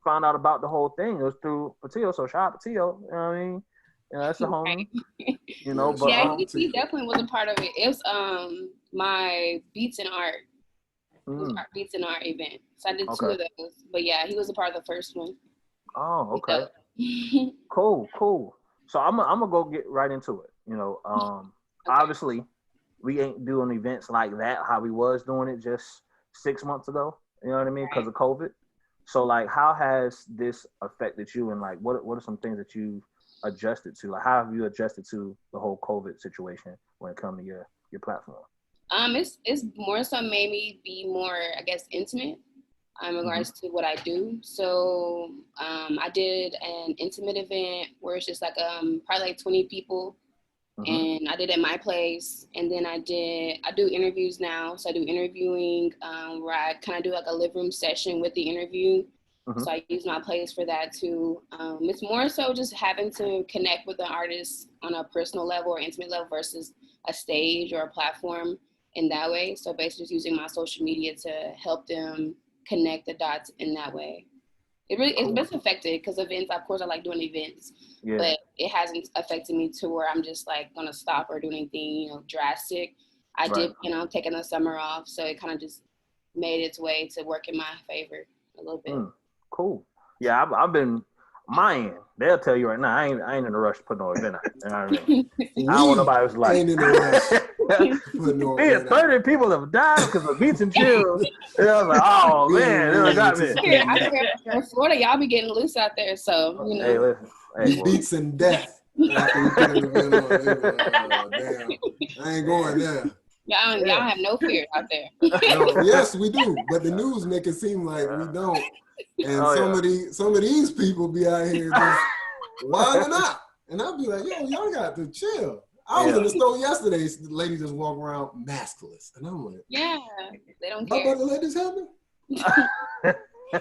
found out about the whole thing. It was through Patillo. So shout out Patillo. You know what I mean? You know, that's a homie. You know, but he definitely was a part of it. It was my Beats and Art. Beats and Art event. So I did 2 of those. But yeah, he was a part of the first one. Oh, okay. Cool. So I'm gonna go get right into it. You know, obviously we ain't doing events like that how we was doing it just 6 months ago. You know what I mean? Because of COVID. So like, how has this affected you? And like, what are some things that you adjusted to? Like, how have you adjusted to the whole COVID situation when it comes to your platform? It's more so made me be more, I guess, intimate in regards to what I do. So I did an intimate event where it's just like probably like 20 people, and I did it at my place. And then I do interviews now. So I do interviewing where I kind of do like a living room session with the interview. So I use my place for that too. It's more so just having to connect with the artist on a personal level or intimate level versus a stage or a platform in that way. So basically just using my social media to help them connect the dots in that way. It's been affected because events, of course I like doing events, but it hasn't affected me to where I'm just like gonna stop or do anything, you know, drastic. I did, you know, taking the summer off. So it kind of just made its way to work in my favor a little bit. Cool. Yeah, I've been mine. They'll tell you right now. I ain't in a rush to put no event out. You know what I mean? I don't want nobody who's like. Ain't in a rush. Put no event 30 people have died because of beats and chills. And I was like, oh man, it got me. I hear in Florida, y'all be getting loose out there. So you know. Hey, listen. Beats and death. After we put an event on, damn, I ain't going there. Y'all have no fear out there. No, yes, we do, but the news make it seem like we don't. And some of these people be out here just wilding out, and I'll be like, yo, y'all got to chill. I was in the store yesterday. The lady just walk around maskless, and I'm like, yeah, they don't my care. brother let this happen.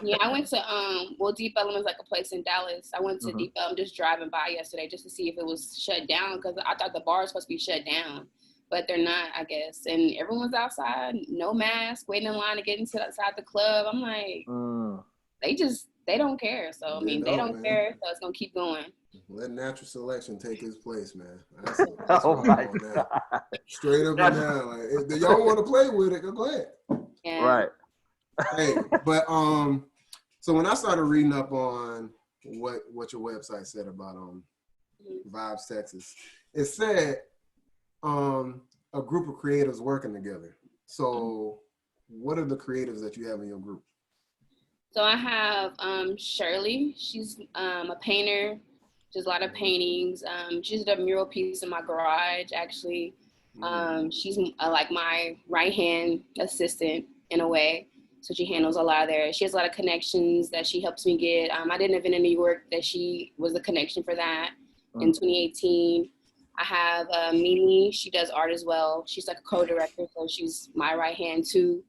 Yeah, I went to Deep Ellum like a place in Dallas. I went to Deep Ellum just driving by yesterday just to see if it was shut down because I thought the bar was supposed to be shut down, but they're not, I guess. And everyone's outside, no mask, waiting in line to get inside the club. I'm like, they don't care. So I mean, they don't care. So it's gonna keep going. Let natural selection take its place, man. That's my God. Straight up and down. Like, if y'all want to play with it, go ahead. Yeah. Right. Hey, but so when I started reading up on what your website said about Vibes Texas, it said a group of creatives working together. So what are the creatives that you have in your group? So I have Shirley. She's a painter. She does a lot of paintings. She did a mural piece in my garage, actually. She's like my right-hand assistant in a way. So she handles a lot there. She has a lot of connections that she helps me get. I did an event in New York that she was the connection for that in 2018. I have Mimi. She does art as well. She's like a co-director, so she's my right hand too.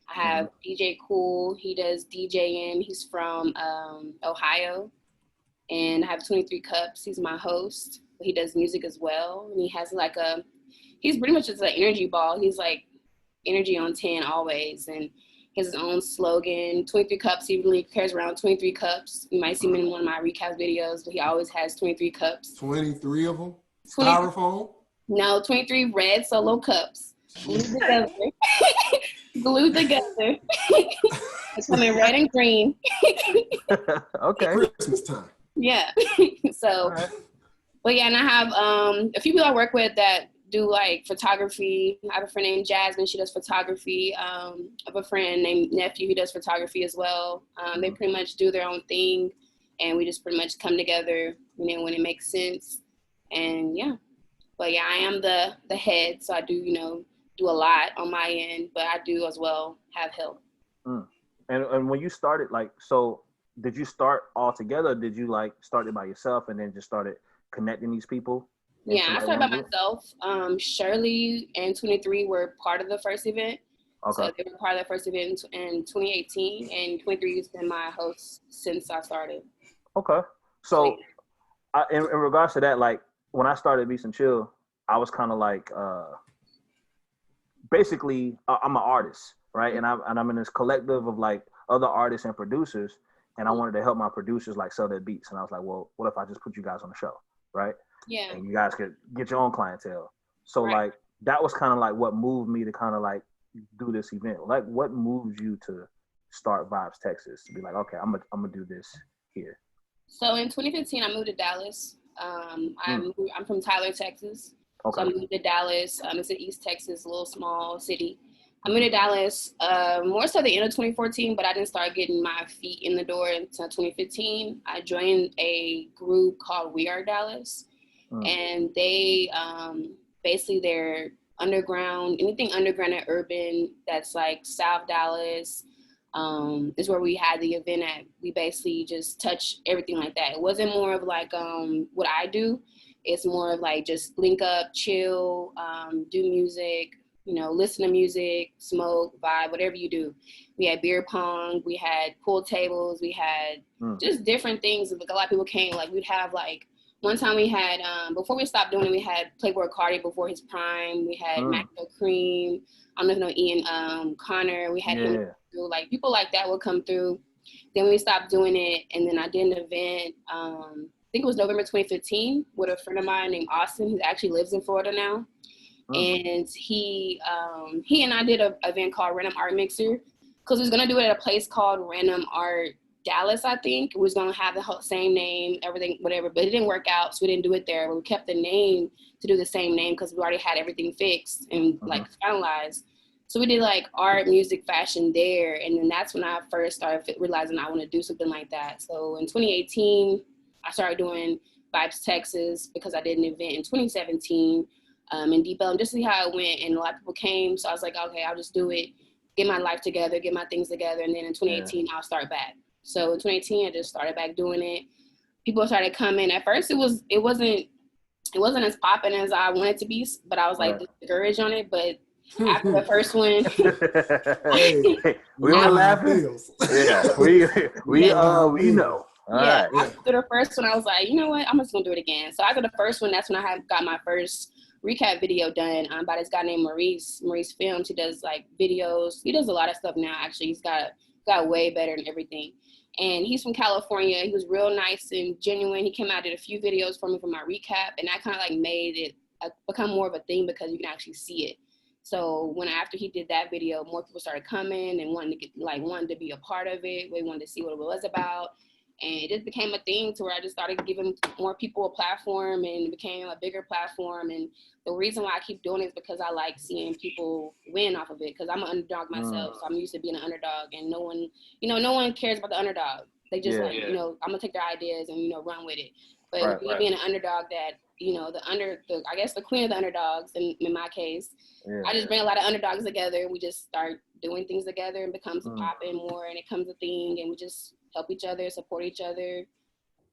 I have DJ Cool. He does DJing. He's from Ohio. And I have 23 Cups. He's my host. He does music as well. And he has he's pretty much just an energy ball. He's like energy on 10 always. And he has his own slogan, 23 Cups. He really carries around 23 cups. You might see him in one of my recap videos, but he always has 23 cups. 23 of them? Styrofoam? No, 23 red solo cups. Glued together. Glued together. It's coming red and green. Okay. Christmas time. Yeah. So, right. But yeah, and I have a few people I work with that do like photography. I have a friend named Jasmine. She does photography. I have a friend named Nephew who does photography as well. They pretty much do their own thing, and we just pretty much come together, when it makes sense. And yeah, but yeah, I am the head, so I do, do a lot on my end, but I do as well have help. And when you started, so did you start all together? Or did you start it by yourself and then just started connecting these people? Yeah, I started by myself. Shirley and 23 were part of the first event. Okay. So they were part of the first event in 2018, and 23 has been my host since I started. Okay. So in regards to that, when I started beatsnchill, I was kind of basically I'm an artist, right? And I'm in this collective of other artists and producers, and I wanted to help my producers sell their beats. And I was like, well, what if I just put you guys on the show, right? Yeah. And you guys could get your own clientele. So that was kind of what moved me to kind of do this event. What moved you to start Vibes Texas to be okay, I'm gonna do this here? So in 2015, I moved to Dallas. I'm from Tyler, Texas. Okay. So I moved to Dallas. It's in East Texas, a little small city. I moved to Dallas more so the end of 2014, but I didn't start getting my feet in the door until 2015. I joined a group called We Are Dallas. And they basically they're underground, anything underground and urban that's South Dallas is where we had the event at. We basically just touch everything like that. It wasn't more of what I do. It's more of just link up, chill, do music, listen to music, smoke, vibe, whatever you do. We had beer pong, we had pool tables, we had just different things. A lot of people came, we'd have one time we had, before we stopped doing it, we had Playboy Cardi before his prime. We had Macro Cream. I don't know if you know Ian Connor. We had him through. People like that would come through. Then we stopped doing it, and then I did an event, I think it was November 2015, with a friend of mine named Austin, who actually lives in Florida now. And he and I did an event called Random Art Mixer, because we was going to do it at a place called Random Art Dallas, I think. We was going to have the whole same name, everything, whatever, but it didn't work out, so we didn't do it there. But we kept the name to do the same name because we already had everything fixed and finalized. So we did art, music, fashion there, and then that's when I first started realizing I want to do something like that. So in 2018, I started doing Vibes Texas because I did an event in 2017 in Deep Ellum just to see how it went, and a lot of people came. So I was like, okay, I'll just do it, get my life together, get my things together, and then in 2018 I'll start back. So in 2018, I just started back doing it. People started coming. At first, it wasn't as popping as I wanted to be, but I was discouraged on it. But after the first one, we were laughing. Yeah, we know. Right. After the first one, I was like, you know what? I'm just gonna do it again. So after the first one, that's when I got my first recap video done by this guy named Maurice Films. He does videos. He does a lot of stuff now. Actually, he's got way better and everything. And he's from California. He was real nice and genuine. He came out, did a few videos for me for my recap, and that kind of made it become more of a thing because you can actually see it. So after he did that video, more people started coming and wanted to be a part of it. They wanted to see what it was about. And it just became a thing to where I just started giving more people a platform, and it became a bigger platform. And the reason why I keep doing it is because I like seeing people win off of it, because I'm an underdog myself. So I'm used to being an underdog, and no one cares about the underdog. They just I'm gonna take their ideas and run with it. But being an underdog, that I guess the queen of the underdogs in my case, I just bring a lot of underdogs together, and we just start doing things together, and becomes popping more, and it becomes a thing, and we just help each other, support each other,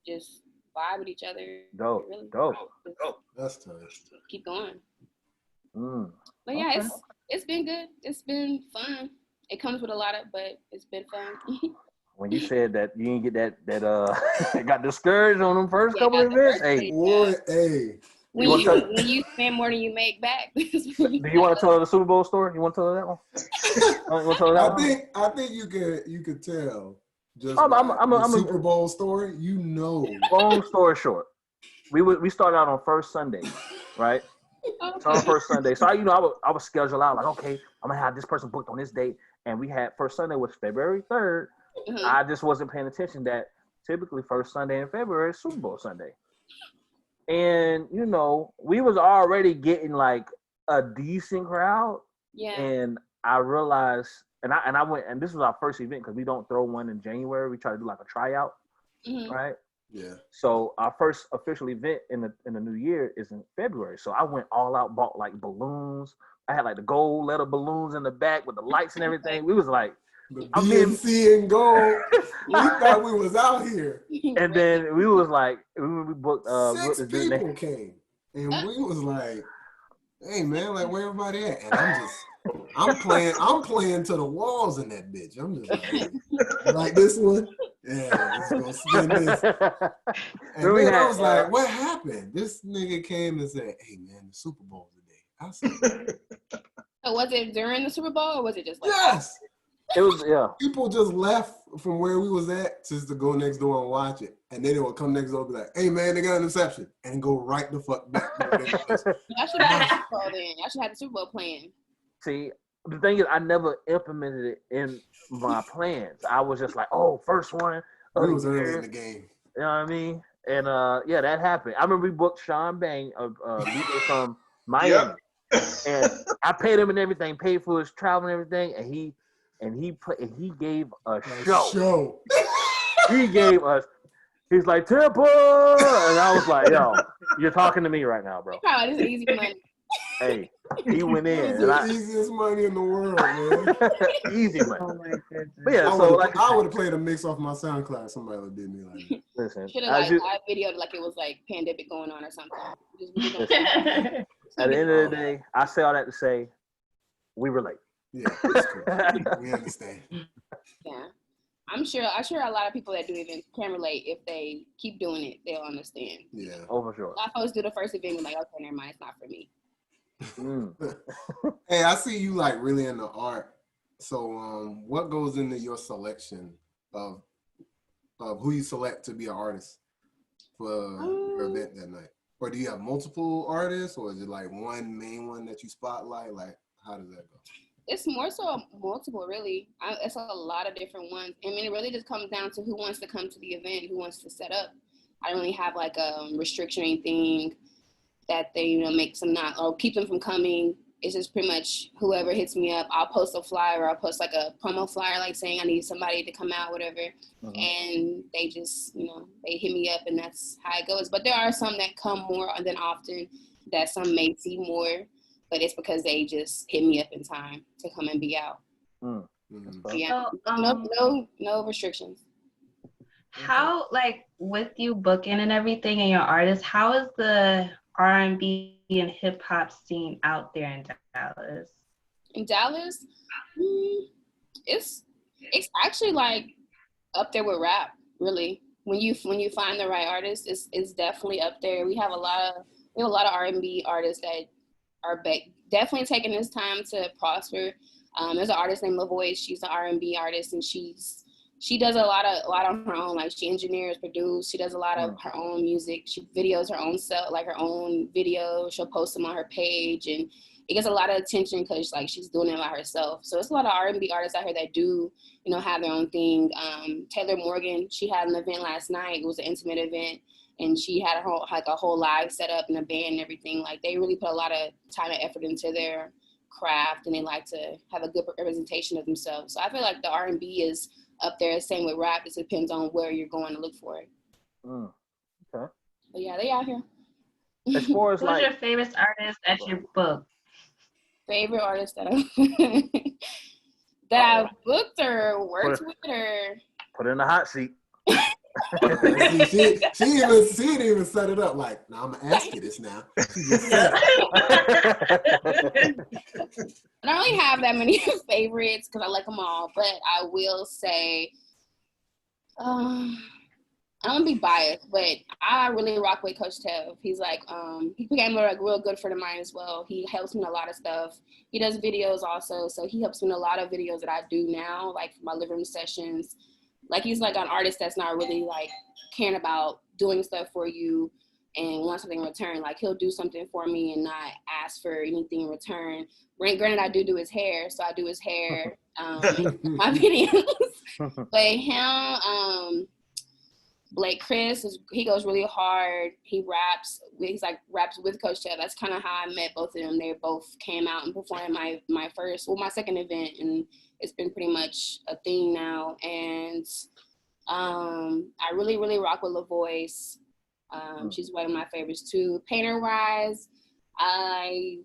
just vibe with each other. Dope. That's tough. Keep going. But yeah, it's been good. It's been fun. it comes with a lot of, but it's been fun. When you said that you didn't get that got discouraged on them first couple the of events, first hey. Boy, hey. When you spend more than you make back. Do you want to tell her the Super Bowl story? You want to tell her that one? You want to tell her that one? I think you could tell just I'm the a Super Bowl story. You know. Long story short, we started out on first Sunday, right? So on first Sunday, so I was scheduled out like, okay, I'm gonna have this person booked on this date, and we had first Sunday was February 3rd. Mm-hmm. I just wasn't paying attention that typically first Sunday in February is Super Bowl Sunday, and we was already getting like a decent crowd, and I realized, and I went, and this was our first event because we don't throw one in January. We try to do like a tryout, right? Yeah. So our first official event in the new year is in February. So I went all out, bought like balloons. I had like the gold letter balloons in the back with the lights and everything. We was like, the BNC and gold. We thought we was out here. And then we was like, we booked. 6 people came, and we was like, "Hey man, like where everybody at?" And I'm playing to the walls in that bitch. I'm just like, hey, like this one. Yeah, let's go spin this. And then I was like, what happened? This nigga came and said, hey, man, the Super Bowl today. I said, so was it during the Super Bowl or was it just like? Yes. It was, yeah. People just left from where we was at just to go next door and watch it. And then they would come next door and be like, hey, man, they got an interception. And go right the fuck back. Y'all should have had the Super Bowl then. Y'all should have the Super Bowl plan. See, the thing is, I never implemented it in my plans. I was just like, oh, first one. We was early in the game. You know what I mean? And yeah, that happened. I remember we booked Sean Bang, a leader from Miami, and I paid him and everything, paid for his travel and everything, and he gave a show. He gave us. He's like Tampa, and I was like, yo, you're talking to me right now, bro. Probably this is easy money. Hey, he went in. It's the easiest money in the world, man. Easy money. Oh my goodness. But yeah, I would have played a mix off my SoundCloud. Somebody would did me like that. Listen, should have live videoed like it was like pandemic going on or something. At the end of the day, I say all that to say, we relate. Yeah, that's cool. We understand. Yeah, I'm sure a lot of people that do events can relate. If they keep doing it, they'll understand. Yeah. Oh, for sure. A lot of folks do the first event and like, okay, never mind, it's not for me. Hey, I see you like really into art. So what goes into your selection of who you select to be an artist for your event that night? Or do you have multiple artists, or is it like one main one that you spotlight? Like, how does that go? It's more so multiple, really. It's a lot of different ones. I mean, it really just comes down to who wants to come to the event, who wants to set up. I don't really have like a restriction or anything that they, make some not or keep them from coming. It's just pretty much whoever hits me up. I'll post a flyer, I'll post like a promo flyer, like saying I need somebody to come out, whatever. And they just, they hit me up, and that's how it goes. But there are some that come more than often that some may see more, but it's because they just hit me up in time to come and be out. Yeah, no restrictions. How, like, with you booking and everything and your artists, how is the R&B and hip hop scene out there in Dallas? In Dallas, it's actually like up there with rap, really. When you find the right artist, it's definitely up there. We have a lot of R&B artists that are definitely taking this time to prosper. There's an artist named LaVoice. She's an R&B artist, and she does a lot on her own. Like, she engineers, produce. She does a lot of her own music. She videos her own self, like her own videos. She'll post them on her page, and it gets a lot of attention because like she's doing it by herself. So it's a lot of R&B artists out here that do, have their own thing. Taylor Morgan, she had an event last night. It was an intimate event, and she had a whole live set up and a band and everything. Like, they really put a lot of time and effort into their craft, and they like to have a good representation of themselves. So I feel like the R&B is up there. Same with rap. It depends on where you're going to look for it. Okay. But yeah, they out here. As far as who's your favorite artist at your book? Favorite artist that I've booked or worked with, or put in the hot seat. See, she didn't even set it up like, now I'm gonna ask you this now. She just said it. I don't really have that many favorites because I like them all, but I will say, I don't want to be biased, but I really rock with Coach Tev. He's like, he became a real good friend of mine as well. He helps me in a lot of stuff. He does videos also, so he helps me in a lot of videos that I do now, like my living room sessions. Like he's like an artist that's not really like caring about doing stuff for you and want something in return. Like he'll do something for me and not ask for anything in return. Granted, I do his hair, so I do his hair, my videos. But him, Blake Chris, he goes really hard. He raps. He's like raps with Coach Tev. That's kind of how I met both of them. They both came out and performed my second event, and it's been pretty much a thing now. And I really, really rock with LaVoice. She's one of my favorites too. Painter wise, a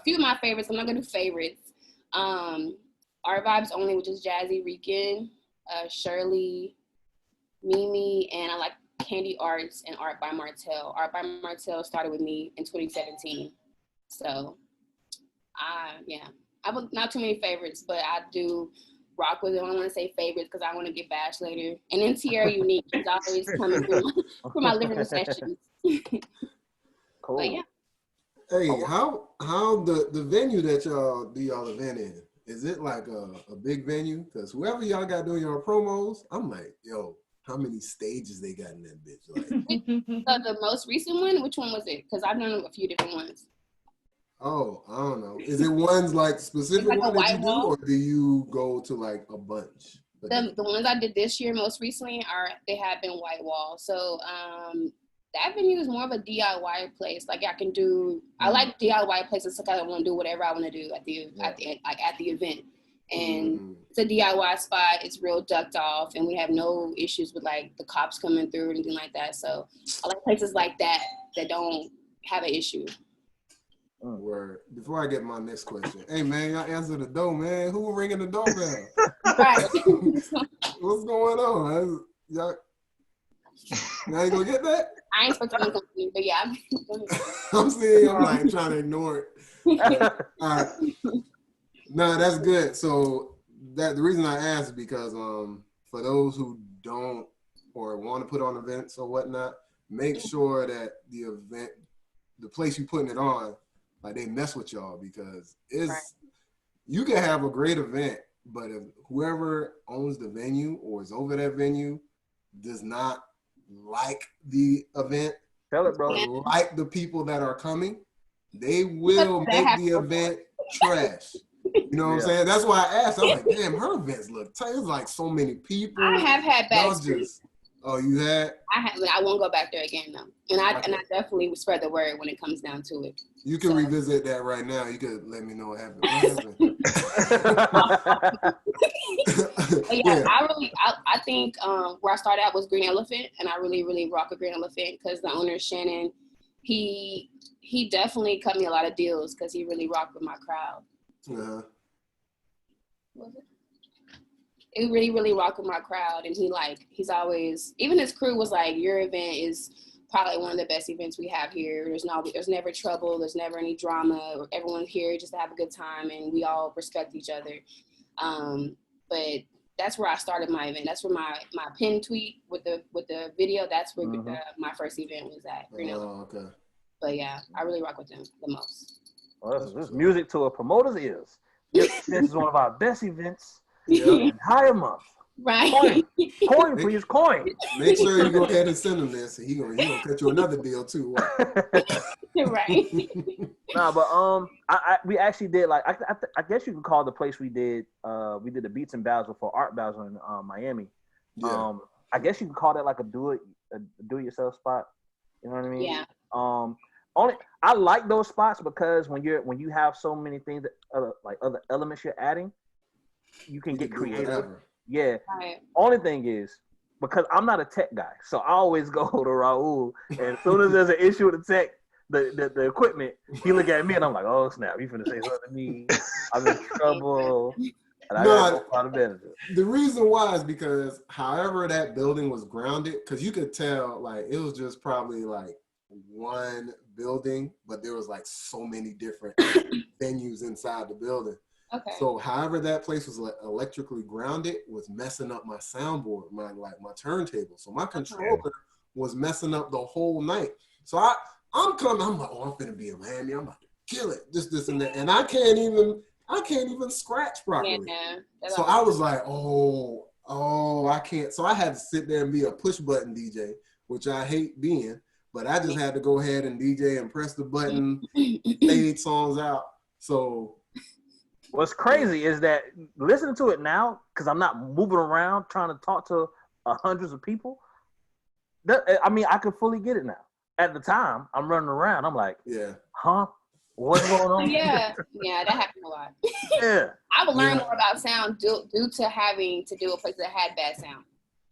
few of my favorites. I'm not gonna do favorites. Art Vibes Only, which is Jazzy Rican, Shirley, Mimi, and I like Candy Arts and Art by Martell. Art by Martell started with me in 2017. So, yeah, I have not too many favorites, but I do rock with them. I don't want to say favorites because I want to get bashed later. And then Tierra Unique is always coming through for my living room sessions. Cool. But yeah. Hey, how the venue that y'all do y'all event in? Is it like a big venue? Because whoever y'all got doing your promos, I'm like, yo, how many stages they got in that bitch? Like, So the most recent one, which one was it? Because I've done a few different ones. oh, I don't know. Is it ones like specific like a one that you white do, wall? or do you go to like a bunch? The ones I did this year most recently they have been white wall. So that venue is more of a DIY place. Like I can do, I like DIY places because I want to do whatever I want to do at the event. And it's a DIY spot. It's real ducked off, and we have no issues with like the cops coming through or anything like that. So I like places like that don't have an issue. Word. Before I get my next question, hey man, y'all answer the door, man. Who ringing the doorbell? Right. What's going on? Y'all ain't gonna get that? I ain't expecting them to come to me, but yeah. I'm seeing. I'm like trying to ignore it. All right. No, that's good. So the reason I asked is because for those who don't or want to put on events or whatnot, make sure that the place you putting it on, like they mess with y'all, because you can have a great event, but if whoever owns the venue or is over that venue does not like the event, tell it, bro, like the people that are coming, they will make the event trash. You know what I'm saying? That's why I asked. I'm like, damn, her events look tight. It's like so many people. I have had bad experiences. Oh, you had? I won't go back there again though. And I definitely would spread the word when it comes down to it. You can revisit that right now. You could let me know what happened. Yeah, I think where I started out was Green Elephant, and I really, really rock with Green Elephant because the owner, Shannon, he definitely cut me a lot of deals because he really rocked with my crowd. It really, really rocked with my crowd, and he's always, even his crew was like, your event is probably one of the best events we have here. There's never trouble, there's never any drama. Everyone's here just to have a good time, and we all respect each other. But that's where I started my event. That's where my pin tweet with the video. That's where my first event was at. Okay. But yeah, I really rock with them the most. Well, this music to a promoter's ears. This is one of our best events in the entire month. Right. Coin, please, coin. Make sure you go ahead and send him this. He gonna cut you another deal too. Right. Nah, but we actually did like I guess you can call the place we did the Beats and Basel for Art Basel in Miami. Yeah. I guess you can call that like a do it yourself spot. You know what I mean? Yeah. I like those spots because when you have so many things that like other elements you're adding, you can get creative. Whatever. Yeah. Right. Only thing is, because I'm not a tech guy, so I always go to Raul, and as soon as there's an issue with the tech, the equipment, he look at me and I'm like, oh snap, you finna say something to me? I'm in trouble. And I No, got no part advantage. the reason why is because however that building was grounded, because you could tell like it was just probably like one building, but there was like so many different venues inside the building. Okay. So however that place was electrically grounded was messing up my soundboard, my turntable. So my controller was messing up the whole night. So I'm coming, I'm like, oh, I'm finna be in Miami. I'm about to kill it. This and that. And I can't even scratch properly. Yeah. So I was like, oh, I can't. So I had to sit there and be a push button DJ, which I hate being, but I just had to go ahead and DJ and press the button, fade songs out. So what's crazy is that listening to it now, because I'm not moving around trying to talk to hundreds of people. I mean, I could fully get it now. At the time, I'm running around. I'm like, yeah, huh? What's going on? Yeah, that happened a lot. Yeah. I would learn more about sound due to having to do a place that had bad sound.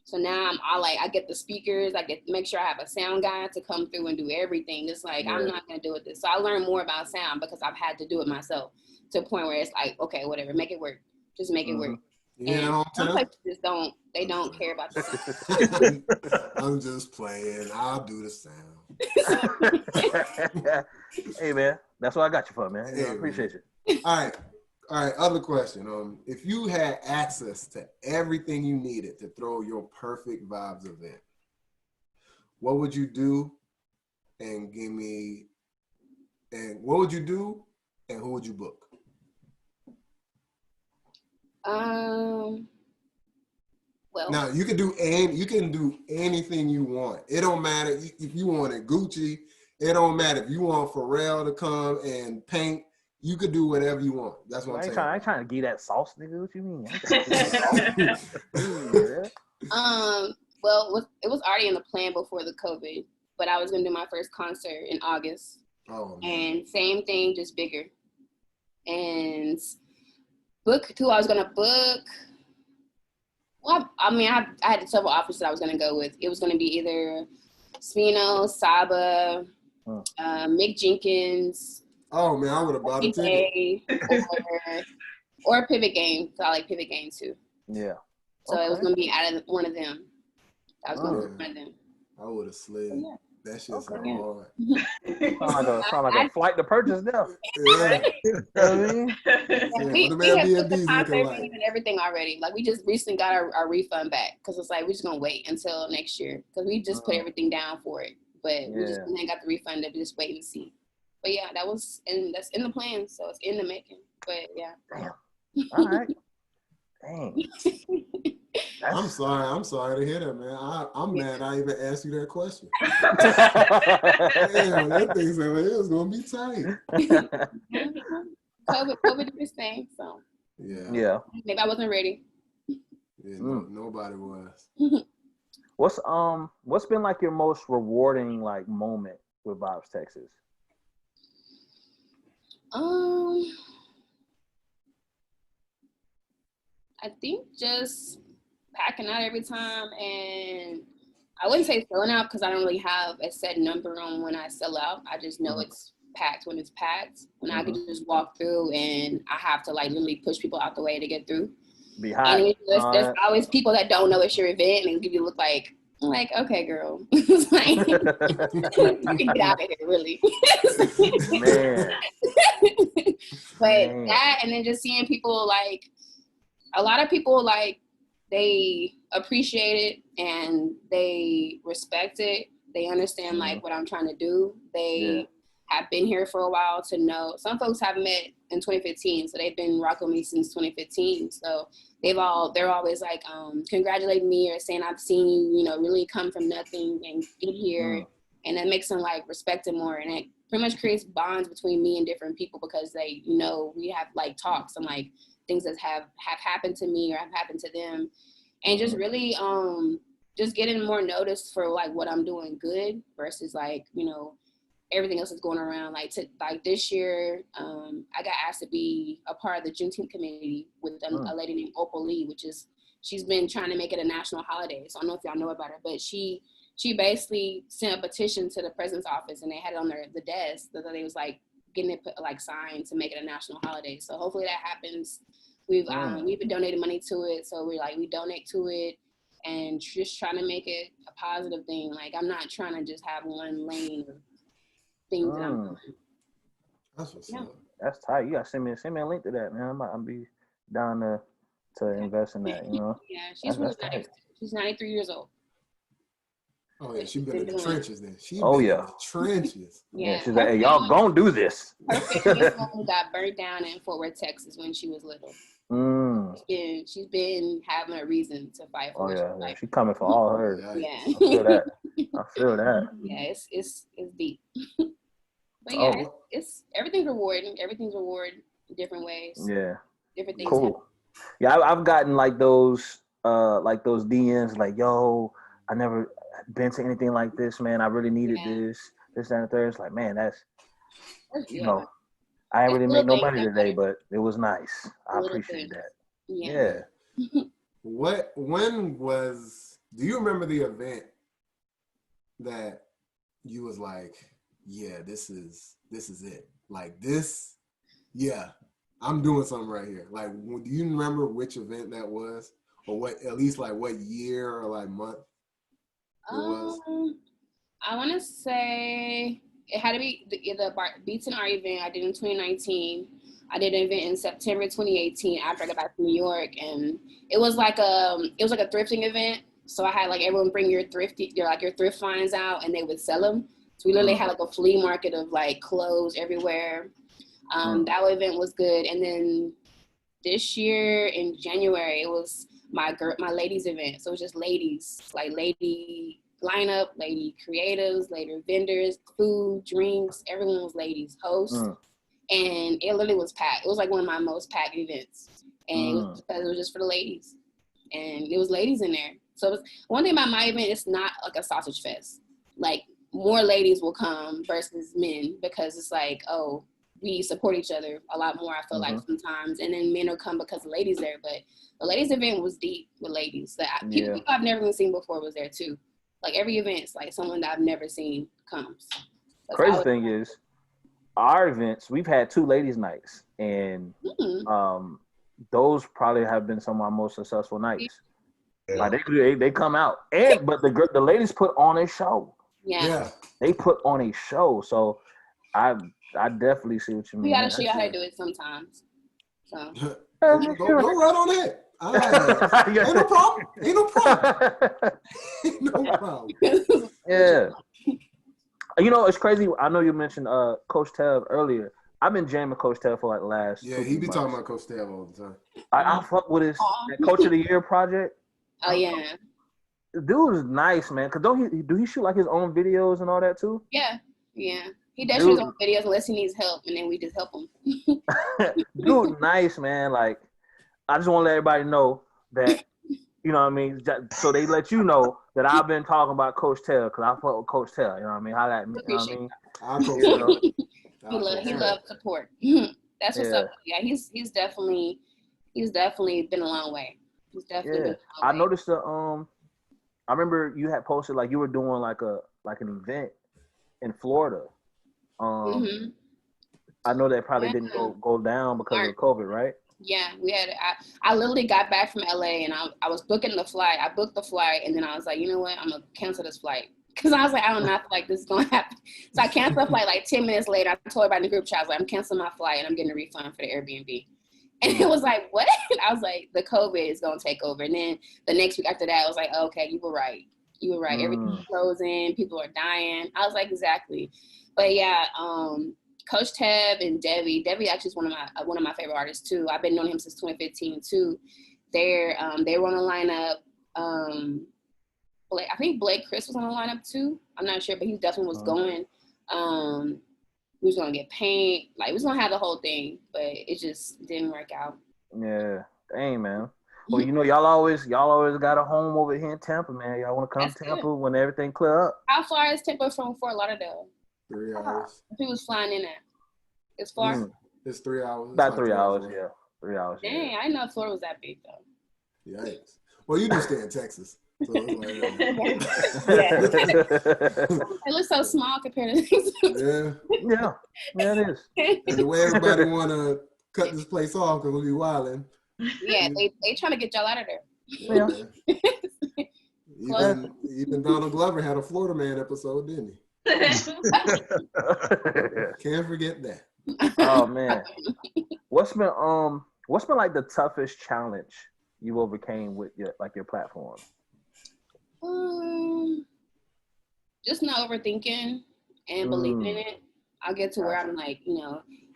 So now I get the speakers. I get make sure I have a sound guy to come through and do everything. It's like I'm not gonna do it this. So I learned more about sound because I've had to do it myself to a point where it's like, okay, whatever, make it work. Just make it work. And some places just don't care about the sound. I'm just playing. I'll do the sound. Hey man, that's what I got you for, man. Hey, I appreciate man. you. All right. Other question. If you had access to everything you needed to throw your perfect vibes event, what would you do? And what would you do? And who would you book? Well, now you can do anything you want. It don't matter if you wanted Gucci. It don't matter if you want Pharrell to come and paint. You could do whatever you want. That's what I'm saying. I ain't trying to give that sauce, nigga. What you mean? Well, it was already in the plan before the COVID, but I was gonna do my first concert in August. Oh, man. And same thing, just bigger. And book who I was gonna book. Well, I had several offers that I was gonna go with. It was gonna be either Spino, Saba, Mick Jenkins. Oh man, I would have bought a ticket. Or Pivot Game. So I like Pivot Game too. Yeah. So it was gonna be out of one of them. I was gonna be one of them. I would have slid. Yeah. That shit's so hard. Sound like a flight to purchase now. Yeah. You know what I mean? We have put the concert and everything already. Like we just recently got our refund back because it's like we're just gonna wait until next year because we just put everything down for it. But we just ain't got the refund. We just wait and see. But yeah, that's in the plan, so it's in the making. But yeah. Damn. All right. Dang. I'm sorry to hear that, man. I'm mad I even asked you that question. Damn, that thing said it was gonna be tight. COVID did this thing, so yeah. Maybe I wasn't ready. Yeah, nobody was. What's been like your most rewarding like moment with Vibes Texas? I think just packing out every time, and I wouldn't say selling out because I don't really have a set number on when I sell out. I just know it's packed when it's packed. When I can just walk through and I have to like literally push people out the way to get through. And there's always people that don't know it's your event and give you a look like, I'm like, okay, girl. It's like, you can get out of here, really. Man. But that, and then just seeing people like, a lot of people like, they appreciate it and they respect it. They understand like what I'm trying to do. They have been here for a while to know. Some folks have met in 2015, so they've been rocking with me since 2015. So they're always like congratulating me or saying I've seen you, really come from nothing and get here, and that makes them like respect it more, and it pretty much creates bonds between me and different people because they, we have like talks and like things that have happened to me or have happened to them, and just really just getting more notice for like what I'm doing good versus like everything else is going around. Like this year, I got asked to be a part of the Juneteenth committee with a lady named Opal Lee, she's been trying to make it a national holiday. So I don't know if y'all know about her, but she basically sent a petition to the president's office and they had it on the desk that they was like getting it like signed to make it a national holiday. So hopefully that happens We've been donating money to it, so we donate to it and just trying to make it a positive thing. Like, I'm not trying to just have one lane of things that I'm doing. That's what's up. That's tight. You gotta send me a link to that, man. I'll be down to invest in that. You know. Yeah, she's really nice. She's 93 years old. Oh yeah, she's been in the trenches then. She's in the trenches. Yeah, she's like, hey, y'all gonna do this. Her family got burnt down in Fort Worth, Texas when she was little. She's been having a reason to fight for. Oh yeah, she's coming for all hers. Yeah, I feel that. Yeah, it's deep. But yeah, it's everything's rewarding. Everything's rewarding in different ways. Yeah, different things. Cool. Happen. Yeah, I've gotten like those DMs, like, yo, I never been to anything like this, man. I really needed this, that, and the third. It's like, man, that's you know, I ain't really made no money today, but it was nice. I appreciate that. Yeah. Do you remember the event that you was like, yeah, this is it. Like this, yeah, I'm doing something right here. Like, do you remember which event that was? Or what, at least like what year or like month it was? I want to say it had to be the Beats and Art event I did in 2019. I did an event in September 2018 after I got back from New York, and it was like a thrifting event. So I had like everyone bring your thrift finds out, and they would sell them. So we literally had like a flea market of like clothes everywhere. That event was good, and then this year in January it was my ladies event. So it was just ladies, like lady lineup, lady creatives, lady vendors, food, drinks. Everyone was ladies, hosts. And it literally was packed. It was like one of my most packed events. And it was because it was just for the ladies. And it was ladies in there. So it was, one thing about my event, it's not like a sausage fest. Like, more ladies will come versus men, because it's like, oh, we support each other a lot more, I feel like sometimes. And then men will come because the ladies there. But the ladies event was deep with ladies. People I've never even seen before was there too. Like, every event, it's like someone that I've never seen comes. Crazy thing is, our events, we've had 2 ladies' nights, and those probably have been some of our most successful nights. Yeah. Like, they come out, but the ladies put on a show. Yeah, they put on a show. So I definitely see what you mean. We gotta show you how to do it sometimes. So go right on it. Ain't no problem. Ain't no problem. Ain't no problem. Yeah. You know, it's crazy. I know you mentioned Coach Tev earlier. I've been jamming Coach Tev for like the last. Yeah, he be talking about Coach Tev all the time. I fuck with his Coach of the Year project. Oh yeah. The dude is nice, man. Cause do he shoot like his own videos and all that too? Yeah. He does shoot his own videos unless he needs help, and then we just help him. Dude, nice, man. Like, I just want to let everybody know that, you know what I mean? So they let you know that I've been talking about Coach Tell, because I fuck with Coach Tell. You know what I mean? How that, you know what I mean? He loves support. That's what's up. Yeah, he's definitely been a long way. He's definitely been a long way. I noticed I remember you had posted like you were doing like an event in Florida. I know that probably didn't go down because of COVID, right? Yeah, we had. I literally got back from LA, and I was booking the flight. I booked the flight, and then I was like, you know what? I'm gonna cancel this flight, because I was like, I don't know, like this is gonna happen. So I canceled the flight. Like 10 minutes later, I told everybody in the group chat, I was like, I'm canceling my flight, and I'm getting a refund for the Airbnb. And it was like, what? I was like, the COVID is gonna take over. And then the next week after that, I was like, okay, you were right. Everything's frozen. People are dying. I was like, exactly. But yeah, Coach Teb and Debbie actually is one of my favorite artists too. I've been knowing him since 2015 too. They were on the lineup. I think Blake Chris was on the lineup too. I'm not sure, but he definitely was going. We was gonna get paint, like we was gonna have the whole thing, but it just didn't work out. Yeah, dang, man. Well, you know, y'all always got a home over here in Tampa, man. Y'all want to come to Tampa when everything clear up? How far is Tampa from Fort Lauderdale? 3 hours. He was flying in there. It's far. It's 3 hours. About 3 hours, yeah. 3 hours. Dang, yeah. I didn't know Florida was that big though. Yikes. Well, you do stay in Texas. So it's like, it looks so small compared to yeah, it is. And the way everybody want to cut this place off because we'll be wilding, Yeah, they trying to get y'all out of there. Yeah. Even Donald Glover had a Florida Man episode, didn't he? Can't forget that. Oh man, what's been like the toughest challenge you overcame with your platform? Just not overthinking and believing in it. I'll get to where I'm like,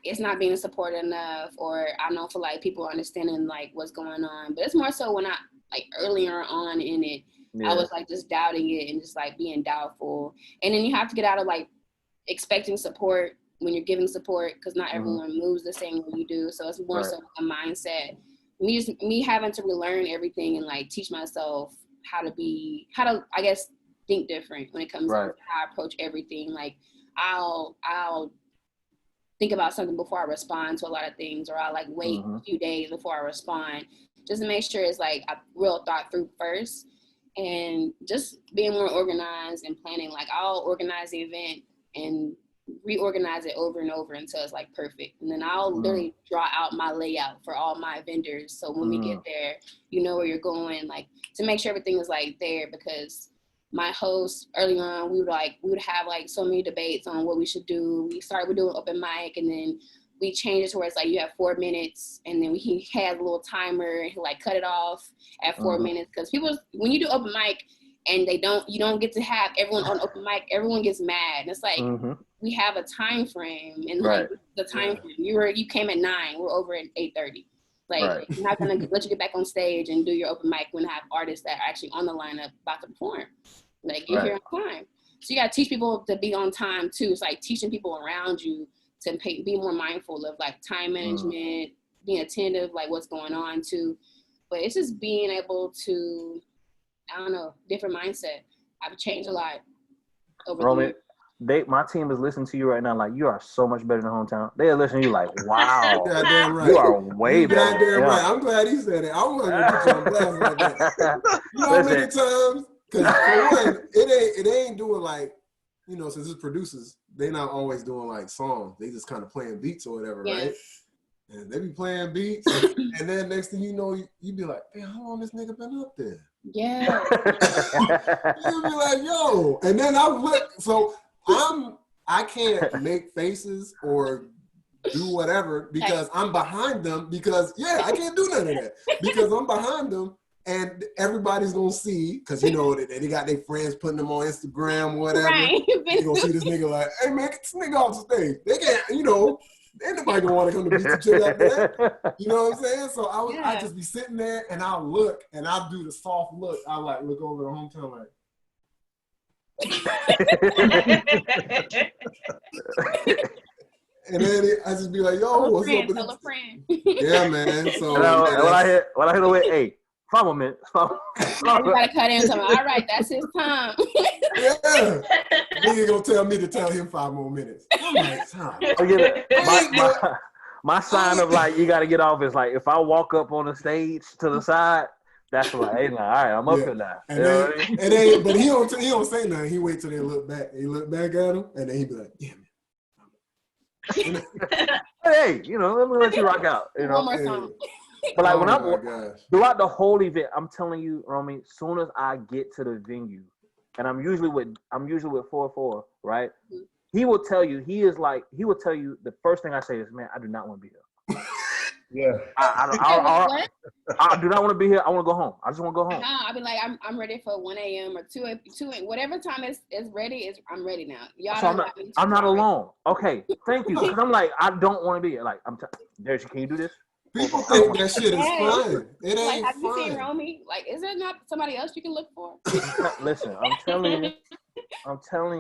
it's not being supported enough, or I don't feel like people are understanding like what's going on. But it's more so when I like earlier on in it, I was like just doubting it and just like being doubtful. And then you have to get out of like expecting support when you're giving support, because not everyone moves the same way you do. So it's more so a mindset. Me having to relearn everything and like teach myself how to I guess think different when it comes to how I approach everything. Like I'll think about something before I respond to a lot of things, or I'll like wait a few days before I respond, just to make sure it's like I real thought through first. And just being more organized and planning. Like I'll organize the event and reorganize it over and over until it's like perfect. And then I'll literally draw out my layout for all my vendors. So when we get there, you know where you're going, like to make sure everything is like there, because my host early on, we would have like so many debates on what we should do. We started with doing open mic, and then we changed it to where it's like you have 4 minutes, and then he had a little timer and he like cut it off at 4 minutes, because people, when you do open mic and you don't get to have everyone on open mic, everyone gets mad. And it's like we have a time frame, and like the time frame, you came at 9, we're over at 8:30. Like we're not gonna let you get back on stage and do your open mic when I have artists that are actually on the lineup about to perform. Like you're here on time, so you gotta teach people to be on time too. It's like teaching people around you to be more mindful of like time management, being attentive, like what's going on too. But it's just being able to, I don't know, different mindset. I've changed a lot over Romii, my team is listening to you right now like you are so much better than hometown. They are listening to you like, wow, right. you are way better. Goddamn right. I'm glad he said it. I wasn't gonna put you on blast like that. You know how many times? Because for one, it ain't doing like, since it's producers, they not always doing like songs. They just kind of playing beats or whatever, right? And they be playing beats, and then next thing you know, you be like, man, how long this nigga been up there? Yeah. You be like, yo. And then I look, so I can't make faces or do whatever because I'm behind them, because I can't do none of that because I'm behind them. And everybody's gonna see, because they got their friends putting them on Instagram, whatever. Right. They gonna see this nigga like, hey man, get this nigga off the stage. They can't, ain't nobody gonna want to come to beatsnchill after that. You know what I'm saying? So I just be sitting there and I'll look and I'll do the soft look. I like look over the hometown like. And then I just be like, yo, what's up with a friend. Yeah, man. So when I hit the way, hey. 5 more minutes. You gotta cut in something. All right, that's his time. Yeah. Nigga gonna tell me to tell him 5 more minutes. I'm like, time. My sign of like you gotta get off is like if I walk up on the stage to the side, that's like, hey, nah, all right, I'm up here now. And then, but he don't say nothing. He wait till they look back. He look back at him, and then he be like, damn it. Hey, let me let you rock out. One more song. But like when throughout the whole event, I'm telling you, Romii, as soon as I get to the venue, and I'm usually with 4-4, right? He will tell you, the first thing I say is, man, I do not want to be here. Yeah. I do not want to be here. I want to go home. I just want to go home. No, I'll be like, I'm ready for 1 a.m. or 2 whatever time is ready. I'm ready now. Y'all so I'm not alone. Okay, thank you. Because I'm like, I don't want to be here. Like, Darius, can you do this? People think that shit is fun. It ain't have fun. You seen Romii? Like, is there not somebody else you can look for? Listen, I'm telling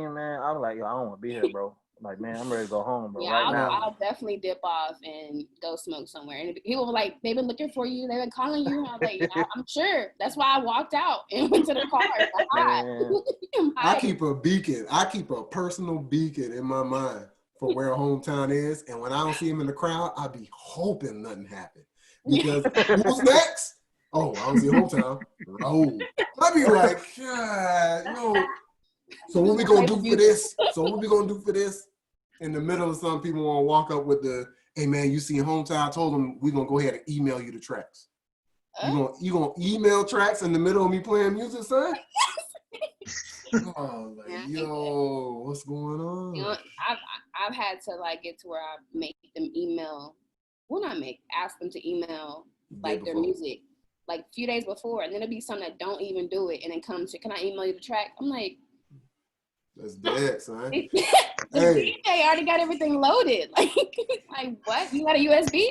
you, man. I'm like, yo, I don't want to be here, bro. Like, man, I'm ready to go home, bro. Yeah, now. I'll definitely dip off and go smoke somewhere. And people were like, they've been looking for you. They've been calling you. I'm like, I'm sure. That's why I walked out and went to the car. I keep a beacon. I keep a personal beacon in my mind for where hometown is. And when I don't see him in the crowd, I be hoping nothing happened. Because who's next? Oh, I don't see hometown. Oh. I be like, God, So what we gonna do for this? In the middle of some people want to walk up with the hey man, you see Hometown? I told him we're gonna go ahead and email you the tracks. You gonna email tracks in the middle of me playing music, son? Oh, like, Yeah, yo, what's going on? You know, I've had to like get to where I make them email. Ask them to email like their music like a few days before, and then it'll be something that don't even do it, and then come to, can I email you the track? I'm like, that's dead, son. the Hey. DJ already got everything loaded. Like what? You got a USB?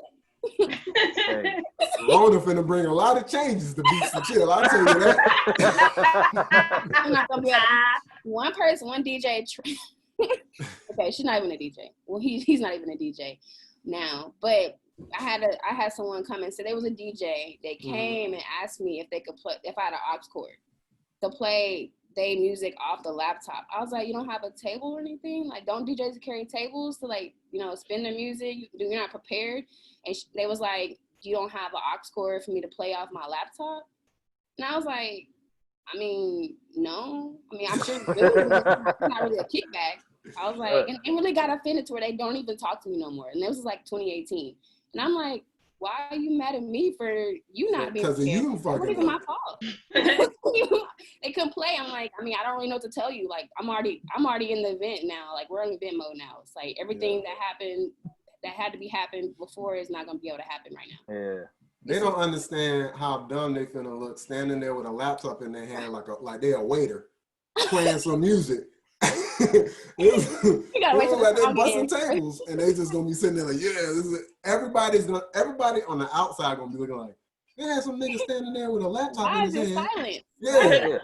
Hey. Rhoda finna bring a lot of changes to Beats and Chill. I'll tell you that. I'm not gonna be able to, one DJ. Okay, she's not even a DJ. Well, he's not even a DJ now. But I had someone come and say they was a DJ. They came and asked me if they could play, if I had an aux cord to play their music off the laptop. I was like, you don't have a table or anything? Like, don't DJs carry tables to like, spin their music? You're not prepared? And they was like, you don't have an aux cord for me to play off my laptop? And I was like, I mean, no. I mean, I'm sure you do. It's not really a kickback. I was like, and really got offended to where they don't even talk to me no more. And this was like 2018. And I'm like, why are you mad at me for you not being prepared? Because of you It fucking wasn't even my fault. They couldn't play. I'm like, I mean, I don't really know what to tell you. Like, I'm already in the event now. Like, we're in event mode now. It's like everything that happened, that had to be happened before is not going to be able to happen right now. Yeah. They don't understand how dumb they finna look standing there with a laptop in their hand like they're a waiter playing some music. You gotta wait till like they're the busting tables, and they just gonna be sitting there like, yeah, this is everybody on the outside gonna be looking like, they had some nigga standing there with a laptop in his hand. Silent? Yeah.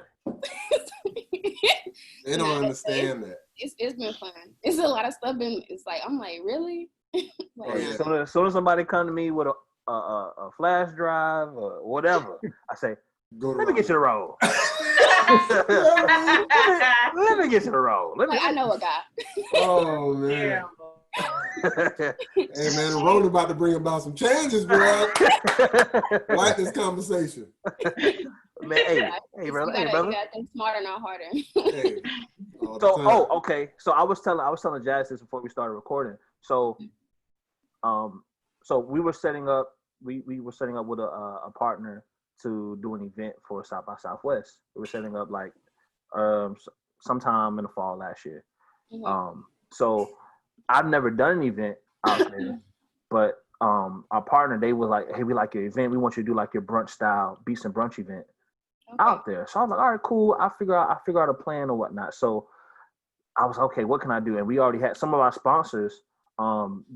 They don't understand that. It's been fun. It's a lot of stuff. It's like, I'm like, really? As soon as somebody come to me with a flash drive or whatever, I say, let me get you the roll. Let me get you the roll. I know a guy. Oh man. Hey man, Rhoda about to bring about some changes, bro. Like this conversation. Man, hey, brother. You gotta think smarter, not harder. Hey, okay. So I was telling Jazz this before we started recording. So we were setting up. We were setting up with a partner to do an event for South by Southwest. We were setting up like sometime in the fall last year. Mm-hmm. So I've never done an event out there, but our partner, they was like, hey, we like your event. We want you to do like your brunch style beats and brunch event out there. So I was like, all right, cool. I figure out a plan or whatnot. So I was okay, what can I do? And we already had some of our sponsors.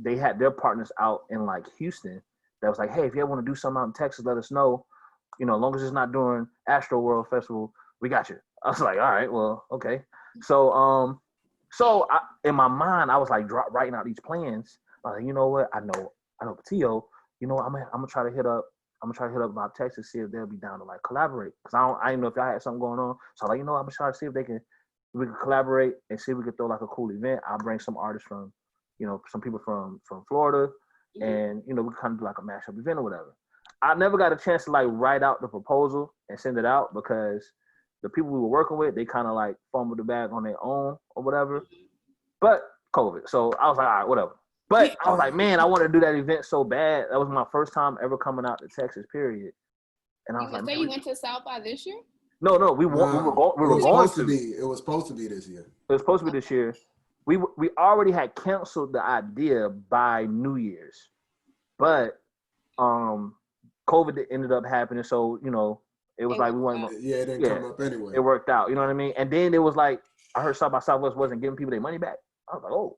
They had their partners out in like Houston. That was like, hey, if you ever want to do something out in Texas, let us know. As long as it's not during Astro World Festival, we got you. I was like, all right, well, okay. So, in my mind, I was like writing out these plans. I was like, you know what? I know Patio. I'm gonna try to hit up about Texas, see if they'll be down to like collaborate. Cause I didn't know if y'all had something going on. So I'm gonna try to see if we can collaborate and see if we can throw like a cool event. I'll bring some artists from, some people from Florida, and we kind of do like a mashup event or whatever. I never got a chance to like write out the proposal and send it out because the people we were working with, they kind of like fumbled the bag on their own or whatever. But COVID. So I was like, all right, whatever. But I was like, man, I want to do that event so bad. That was my first time ever coming out to Texas, period. And I was like, you went to South by this year? No, we were going to. It was supposed to be this year. It was supposed to be this year. We already had canceled the idea by New Year's, but COVID ended up happening. So it was like we weren't. Yeah, it didn't come up anyway. It worked out. You know what I mean? And then it was like I heard South by Southwest wasn't giving people their money back. I was like, oh,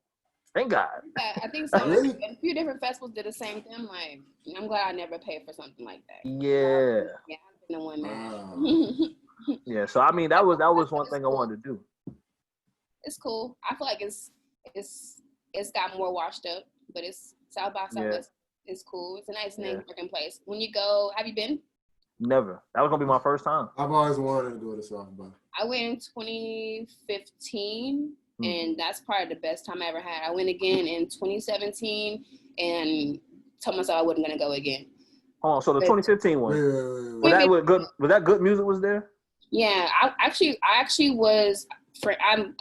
thank God. Yeah, I think so. Really? A few different festivals did the same thing. Like, I'm glad I never paid for something like that. Yeah. Yeah, I've been the one man. Yeah. So I mean, that was one thing I wanted to do. It's cool. I feel like it's got more washed up, but it's South by Southwest. Yeah. It's cool. It's a nice networking place. When you go, have you been? Never. That was gonna be my first time. I've always wanted to go to South by. I went in 2015, and that's probably the best time I ever had. I went again in 2017, and told myself I wasn't gonna go again. Oh, so the 2015 one. Was that good music was there? Yeah, I actually was. I don't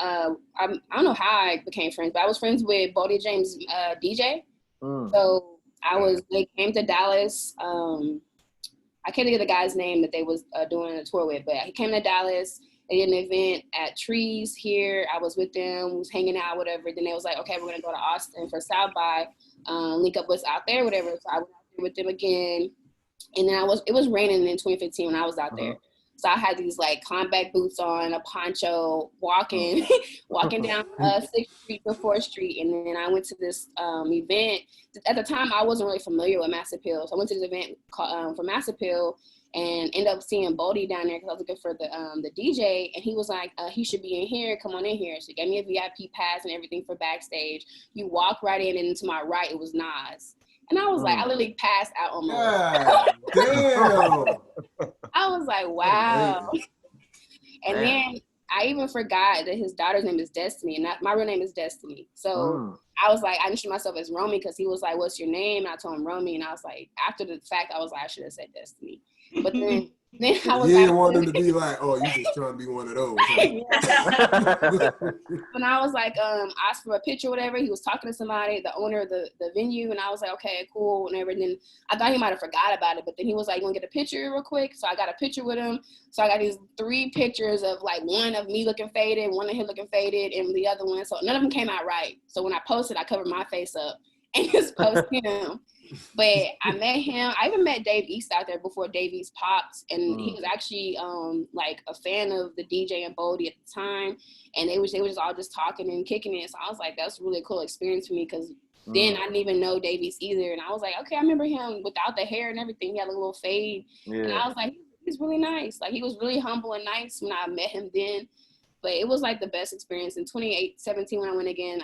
know how I became friends, but I was friends with Bodie James, DJ. So they came to Dallas. I can't think of the guy's name that they was doing a tour with, but he came to Dallas. They did an event at Trees here. I was with them, was hanging out, whatever. Then they was like, okay, we're gonna go to Austin for South by, link up what's out there, whatever. So I went out there with them again. And then it was raining in 2015 when I was out there. So I had these like combat boots on, a poncho, walking down 6th Street to 4th Street. And then I went to this event. At the time, I wasn't really familiar with Mass Appeal. So I went to this event for Mass Appeal and ended up seeing Bodie down there because I was looking for the DJ. And he was like, he should be in here. Come on in here. So he gave me a VIP pass and everything for backstage. You walk right in, and to my right, it was Nas. And I was like, I literally passed out on my damn. I was like, wow. And then I even forgot that his daughter's name is Destiny, and my real name is Destiny. So I was like, I introduced myself as Romii because he was like, what's your name? And I told him Romii, and I was like, after the fact, I was like, I should have said Destiny. But then I was you didn't want him to be like, oh, you just trying to be one of those. When I was like, asked for a picture or whatever, he was talking to somebody, the owner of the venue, and I was like, okay, cool, whatever. And then I thought he might have forgot about it, but then he was like, you want to get a picture real quick? So I got a picture with him. So I got these 3 pictures of like one of me looking faded, one of him looking faded, and the other one. So none of them came out right. So when I posted, I covered my face up and just posted him. But I met him. I even met Dave East out there before Dave East popped, and he was actually like a fan of the DJ and Bodie at the time, and they were just all just talking and kicking it. So I was like, that's a really cool experience for me because then I didn't even know Dave East either, and I was like, okay, I remember him without the hair and everything. He had a little fade, and I was like, he's really nice. Like he was really humble and nice when I met him then. But it was like the best experience. In 2017 when I went again,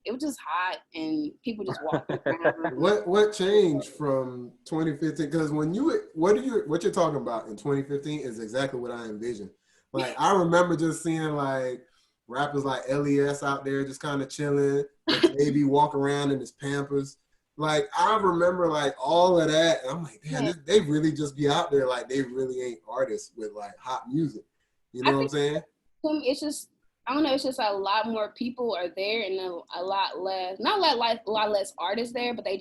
it was just hot and people just walking around. What changed from 2015? Because what you're talking about in 2015 is exactly what I envisioned. Like I remember just seeing like rappers like LES out there just kind of chilling, maybe walk around in his Pampers. Like I remember like all of that, and I'm like, damn, they really just be out there like they really ain't artists with like hot music. You know what I'm saying? It's just, I don't know, it's just a lot more people are there and a lot less, not like a lot less artists there, but they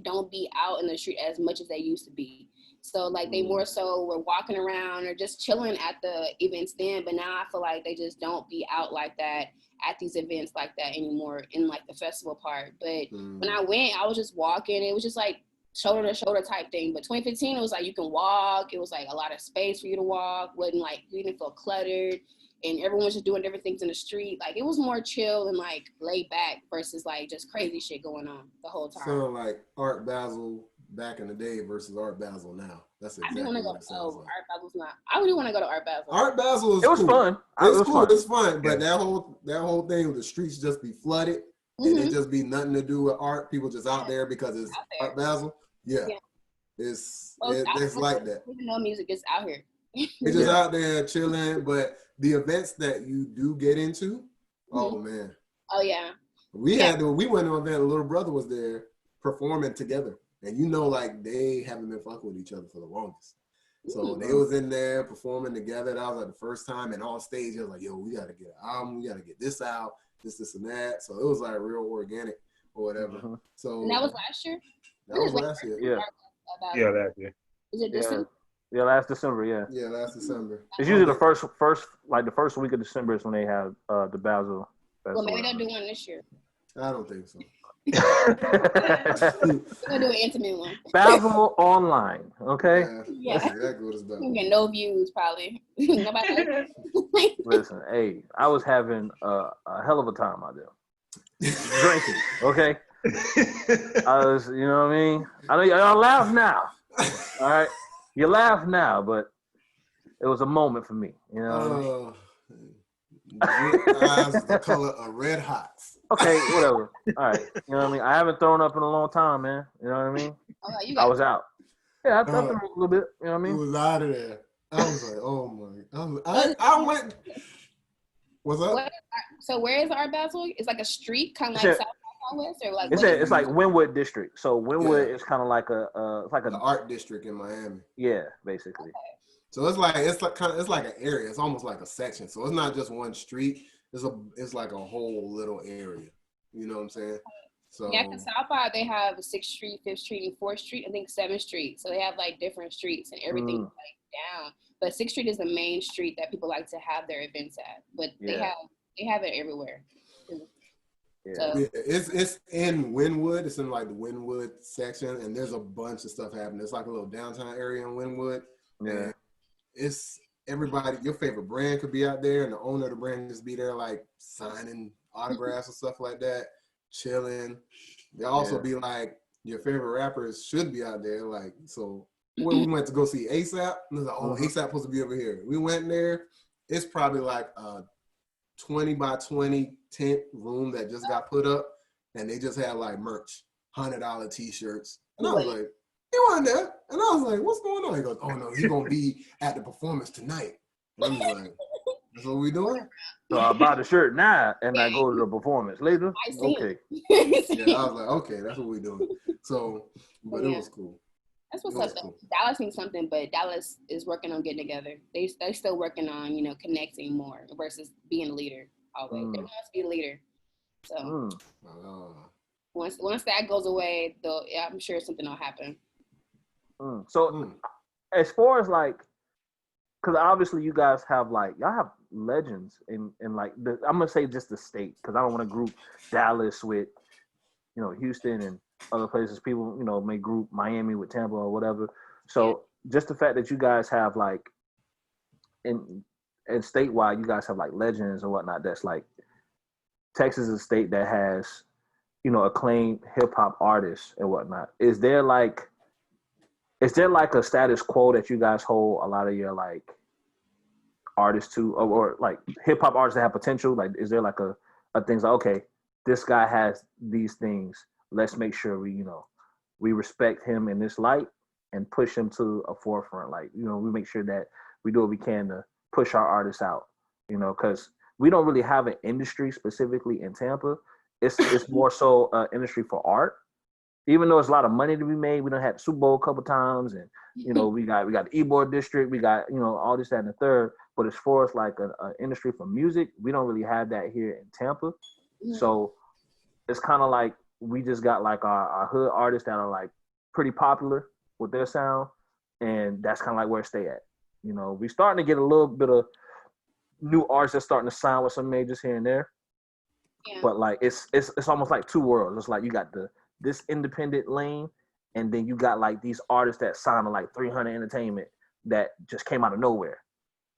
don't be out in the street as much as they used to be. So like they more so were walking around or just chilling at the events then, but now I feel like they just don't be out like that at these events like that anymore in like the festival part. But when I went, I was just walking. It was just like shoulder to shoulder type thing. But 2015, it was like you can walk. It was like a lot of space for you to walk. Wasn't like, you didn't feel cluttered. And everyone was just doing different things in the street. Like, it was more chill and, like, laid back versus, like, just crazy shit going on the whole time. So, like, Art Basel back in the day versus Art Basel now. That's exactly what it sounds like. Art Basel's not. I really want to go to Art Basel. Art Basel is It was cool. fun. It's cool. It's fun. But that whole thing with the streets just be flooded and it just be nothing to do with art. People just out there because it's Art Basel. Yeah. It's like that. Even though music is out here. It's just out there chilling, but the events that you do get into, oh man. Oh yeah. We went to an event, a little brother was there performing together. And you know, like they haven't been fucking with each other for the longest. So they was in there performing together. That was like the first time, and on stage, it was like, yo, we gotta get an album, we gotta get this out, this and that. So it was like real organic or whatever. So and that was last year? That was last year. Yeah, last year. Is it December? Yeah, last December, yeah. Yeah, last December. It's usually the first week of December is when they have the Basel Festival. Well, maybe they'll do one this year. I don't think so. We're gonna do an intimate one. Basel online, okay? Yeah. That's exactly what it's about. You get no views, probably. Nobody. Listen, hey, I was having a hell of a time out there. Drinking, okay? I was, you know what I mean? I know y'all laugh now. All right? You laugh now, but it was a moment for me. You know what I mean? Eyes the color of red hots. Okay, whatever. All right. You know what I mean? I haven't thrown up in a long time, man. You know what I mean? I was out. Yeah, I threw up a little bit. You know what I mean? He was out of there. I was like, oh my. I went. What's up? So where is Art Basel? It's like a street, kind of like South Southwest, or like it's like Wynwood District. So Wynwood is kind of like the art district in Miami. Yeah, basically. Okay. So it's like an area. It's almost like a section. So it's not just one street. It's like a whole little area. You know what I'm saying? So yeah, because South by they have 6th Street, 5th Street, and 4th Street. I think 7th Street. So they have like different streets and everything's like down. But 6th Street is the main street that people like to have their events at. But they have it everywhere. Yeah. So it's in Wynwood. It's in like the Wynwood section, and there's a bunch of stuff happening. It's like a little downtown area in Wynwood. Yeah. And it's everybody. Your favorite brand could be out there, and the owner of the brand just be there, like signing autographs and stuff like that, chilling. They also be like your favorite rappers should be out there, like so. When we went to go see ASAP, and was like, oh, ASAP supposed to be over here. We went there. It's probably like a 20 by 20 tent room that just got put up, and they just had like merch, $100 t-shirts. And I was like, he wasn't there. And I was like, what's going on? He goes, oh no, he's gonna be at the performance tonight. And I was like, that's what we doing? So I buy the shirt now and I go to the performance later. Okay. Yeah, I was like, okay, that's what we doing. So, but it was cool. That's what's up. Cool. Dallas needs something, but Dallas is working on getting together. They still working on, connecting more versus being a leader always. They want to be a leader. So once that goes away, I'm sure something will happen. So as far as like, because obviously you guys have y'all have legends in like I'm gonna say just the state, because I don't want to group Dallas with Houston and other places. People may group Miami with Tampa or whatever. So just the fact that you guys have like in statewide, you guys have like legends and whatnot. That's like Texas is a state that has acclaimed hip hop artists and whatnot. Is there like a status quo that you guys hold a lot of your like artists to, or like hip hop artists that have potential? Like, is there like a things like, okay, this guy has these things, let's make sure we respect him in this light and push him to a forefront. Like, we make sure that we do what we can to push our artists out, because we don't really have an industry specifically in Tampa. It's more so an industry for art. Even though it's a lot of money to be made, we done had the Super Bowl a couple times, and we got the Ybor district, we got all this, that, and the third. But as far as like an industry for music, we don't really have that here in Tampa. So it's kind of like we just got like our hood artists that are like pretty popular with their sound, and that's kind of like where it stay at. We starting to get a little bit of new artists that's starting to sign with some majors here and there. Yeah. But like it's almost like two worlds. It's like you got this independent lane, and then you got like these artists that sign to like 300 Entertainment that just came out of nowhere.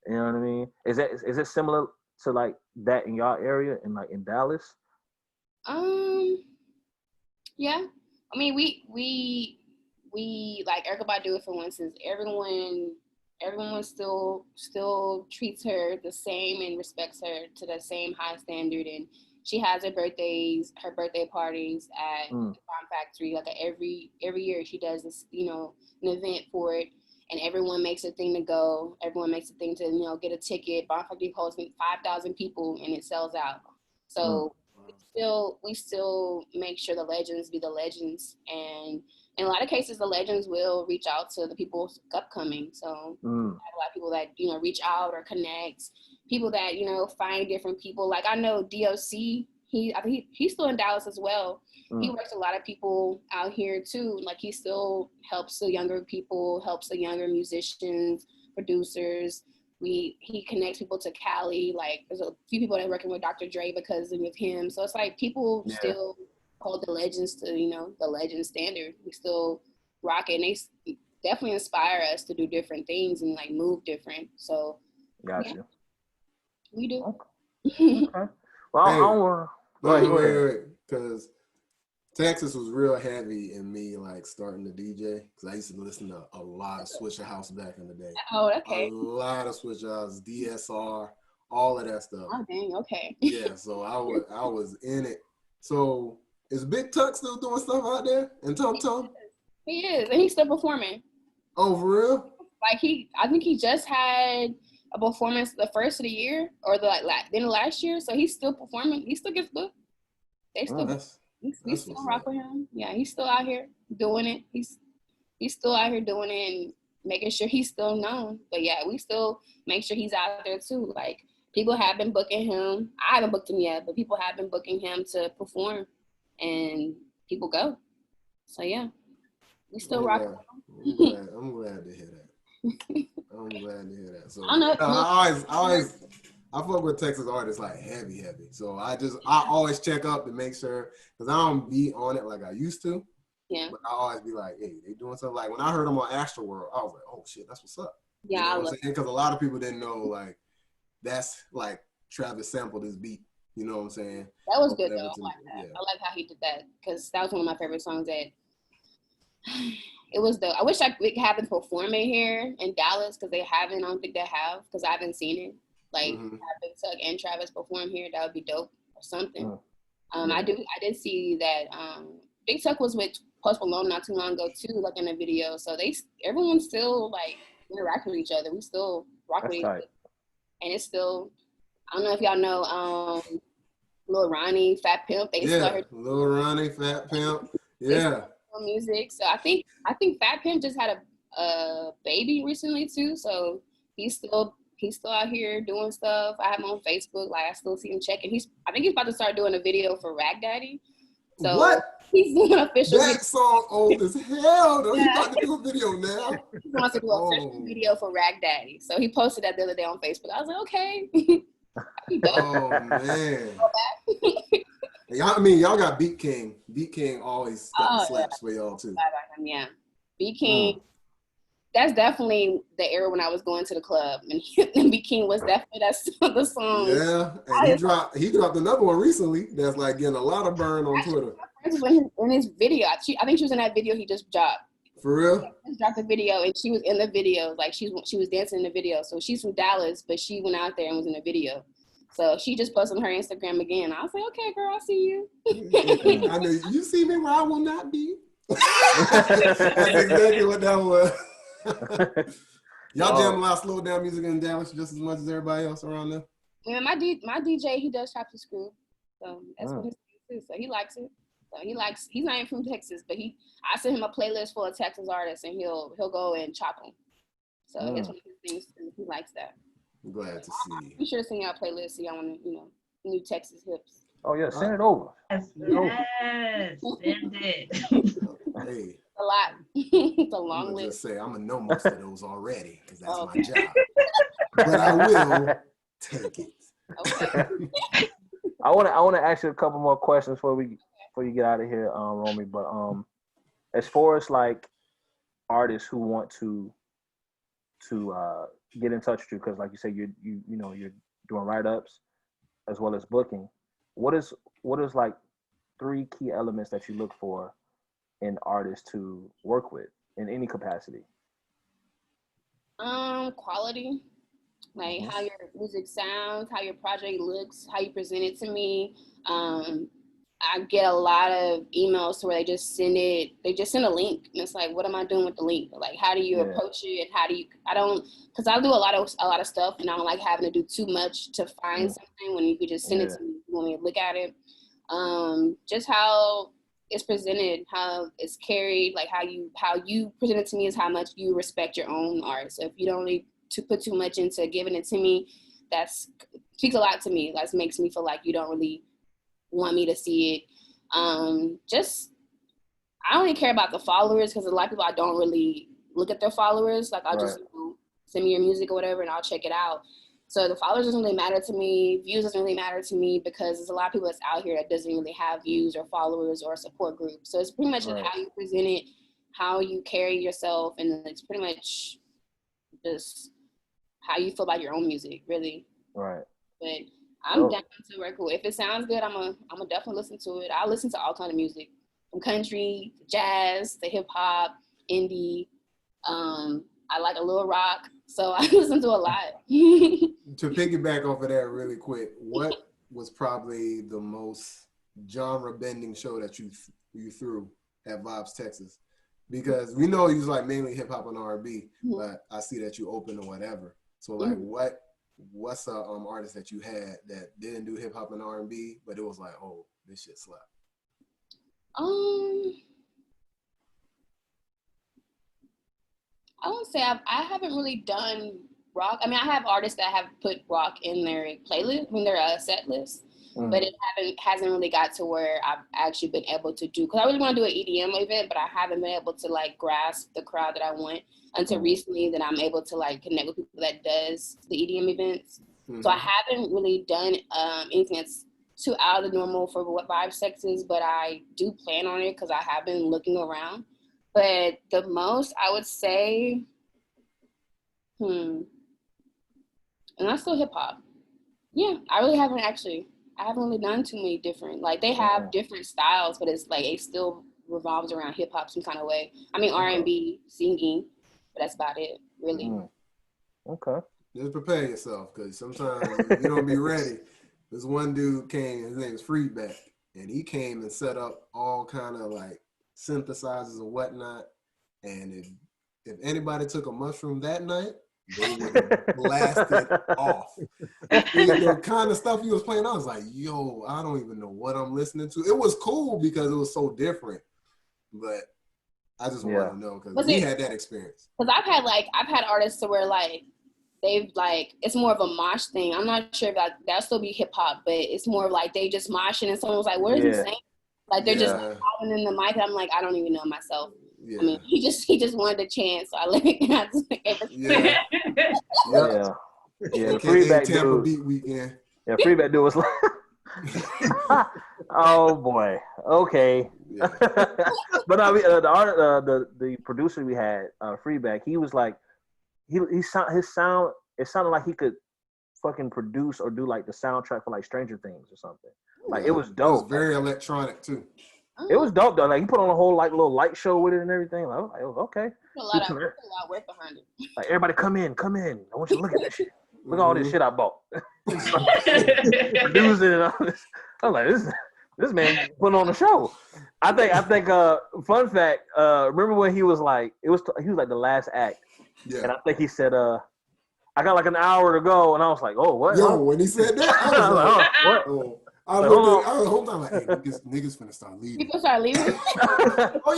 You know what I mean? Is it similar to like that in y'all area and like in Dallas? Yeah. I mean, we like Erykah Badu, for instance. Everyone still treats her the same and respects her to the same high standard, and she has her birthday parties at the Bomb Factory. Like every year she does this, an event for it, and everyone makes a thing to go. Everyone makes a thing to, get a ticket. Bomb Factory hosting 5,000 people, and it sells out. So we still make sure the legends be the legends, and in a lot of cases, the legends will reach out to the people upcoming. So I have a lot of people that, reach out or connect, people that, find different people. Like I know DOC, I think he's still in Dallas as well. He works a lot of people out here too. Like he still helps the younger people, helps the younger musicians, producers. He connects people to Cali. Like there's a few people that are working with Dr. Dre because of him. So it's like people still hold the legends to, the legend standard. We still rock it, and they definitely inspire us to do different things and like move different. So gotcha. We do. Okay. Well, hey, wait, because Texas was real heavy in me like starting to DJ, because I used to listen to a lot of Swisher House back in the day. Oh, okay. A lot of Swisher House, DSR, all of that stuff. Oh, dang. Okay. Yeah, so I was in it. So is Big Tuck still doing stuff out there in Tum Tum? He is, and he's still performing. Oh, for real? Like I think he just had a performance the first of the year, or then last year. So he's still performing. He still gets booked. They still we still rock with him. Yeah, he's still out here doing it. He's still out here doing it and making sure he's still known. But yeah, we still make sure he's out there too. Like people have been booking him. I haven't booked him yet, but people have been booking him to perform. And people go. So yeah, we still I'm rock. glad. I'm glad to hear that. I'm glad to hear that. So I don't know. I fuck with Texas artists like heavy. So I always check up to make sure, because I don't be on it like I used to. Yeah. But I always be like, hey, they doing something. Like when I heard them on Astroworld, I was like, oh shit, that's what's up. Yeah, you know I what I'm love saying? Because a lot of people didn't know like that's like Travis sampled this beat. You know what I'm saying? That was good though. I like that. Yeah. I like how he did that because that was one of my favorite songs. That it was dope. I wish we could have them perform it here in Dallas because they haven't. I don't think they have because I haven't seen it. Like have Big Tuck and Travis perform here. That would be dope or something. I did see that Big Tuck was with Post Malone not too long ago too, like in the video. So everyone's still like interacting with each other. We still rock with each other, and it's still. I don't know if y'all know Lil Ronnie, Fat Pimp. They started Lil Ronnie, Fat Pimp. Yeah. Music. So I think Fat Pimp just had a baby recently too. So he's still out here doing stuff. I have him on Facebook. Like I still see him checking. I think he's about to start doing a video for Rag Daddy. So what? He's doing an official that song old as hell though. He's about to do a video now. He wants to do an official video for Rag Daddy. So he posted that the other day on Facebook. I was like, okay. Oh man. Y'all got Beat King. Beat King always got the slaps for y'all too. Yeah. Beat King. That's definitely the era when I was going to the club, and Beat King was definitely the song. Yeah, and he dropped another one recently that's like getting a lot of burn on Twitter. In his video, I think she was in that video he just dropped. For real? He just dropped the video, and she was in the video. Like she was dancing in the video. So she's from Dallas, but she went out there and was in the video. So she just posted on her Instagram again. I was like, okay, girl, I see you. I know you see me where I will not be. That's exactly what that was. Y'all jam a lot of slow down music in Dallas just as much as everybody else around there? Yeah, my DJ, he does Chop to Screw. So that's what his is. So he likes it. So he's not even from Texas, but I sent him a playlist full of Texas artists and he'll go and chop them. So that's one of his things. He likes that. I'm glad to see. Be sure to send y'all a playlist so y'all want to, new Texas hips. Oh yeah, send it over. Yes, send it. Hey. A lot. It's a long list. Just say I'm gonna know most of those already because that's my job. But I will take it. Okay. I want to ask you a couple more questions before you get out of here, Romii. But as far as like artists who want to get in touch with you, because like you said, you're doing write-ups as well as booking. What is like 3 key elements that you look for in artists to work with in any capacity? Quality, like how your music sounds, how your project looks, how you present it to me. I get a lot of emails to where they just send a link, and it's like, what am I doing with the link? Like, how do you approach it? And because I do a lot of stuff, and I don't like having to do too much to find something when you could just send it to me when we look at it. Just how it's presented, how it's carried, like how you present it to me is how much you respect your own art. So if you don't need to put too much into giving it to me, that speaks a lot to me. That makes me feel like you don't really want me to see it. I don't really care about the followers because a lot of people I don't really look at their followers. Like I'll just send me your music or whatever and I'll check it out. So the followers doesn't really matter to me. Views doesn't really matter to me because there's a lot of people that's out here that doesn't really have views or followers or a support group. So it's pretty much just how you present it, how you carry yourself, and it's pretty much just how you feel about your own music, really. Right. But I'm down to work with. If it sounds good, I'm gonna definitely listen to it. I listen to all kind of music, from country to jazz to hip hop, indie. I like a little rock, so I listen to a lot. To piggyback off of that really quick, what was probably the most genre-bending show that you threw at Vibes Texas? Because we know you was like mainly hip-hop and R&B, but I see that you open to whatever. So like what's a artist that you had that didn't do hip-hop and R&B, but it was like, oh, this shit slap? I won't say I haven't really done rock. I mean, I have artists that have put rock in their playlist, in their set list. but it hasn't really got to where I've actually been able to do, because I really want to do an EDM event, but I haven't been able to like grasp the crowd that I want until recently that I'm able to like connect with people that does the EDM events. So I haven't really done anything that's too out of the normal for what Vibe Sex is, but I do plan on it because I have been looking around. But the most I would say, and that's still hip hop. Yeah, I haven't really done too many different, like they have different styles, but it's like it still revolves around hip hop some kind of way. I mean R&B, singing, but that's about it, really. Okay. Just prepare yourself, because sometimes if you don't be ready. This one dude came, his name is Freeback, and he came and set up all kind of like synthesizers and whatnot. And if anybody took a mushroom that night, they would have blasted off. The kind of stuff he was playing, I was like, yo, I don't even know what I'm listening to. It was cool because it was so different, but I just wanted to know because we had that experience. Because I've had artists to where like they've like, it's more of a mosh thing. I'm not sure if that'll still be hip hop, but it's more of like they just moshing and someone was like, what is he saying? Like they're just calling in the mic, and I'm like, I don't even know myself. I mean, he just wanted a chance, so I let it. The Freeback Tampa dude. Beat Weekend. Yeah, Freeback dude was like, oh boy, okay. Yeah. But I mean, the producer we had, Freeback, he was like, his sound, it sounded like he could fucking produce or do like the soundtrack for like Stranger Things or something. Like it was dope. It was very electronic too. It was dope though. Like he put on a whole like little light show with it and everything. Like, it was okay. A lot of work behind it. Like everybody come in. I want you to look at this shit. Look at all this shit I bought. Producing and all this. I'm like, this man putting on a show. I think fun fact, remember when he was like he was like the last act. Yeah. And I think he said, I got like an hour to go, and I was like, oh, what? Yo, when he said that, I was like, what? Oh. I was like, hey, niggas finna start leaving. People start leaving? Oh,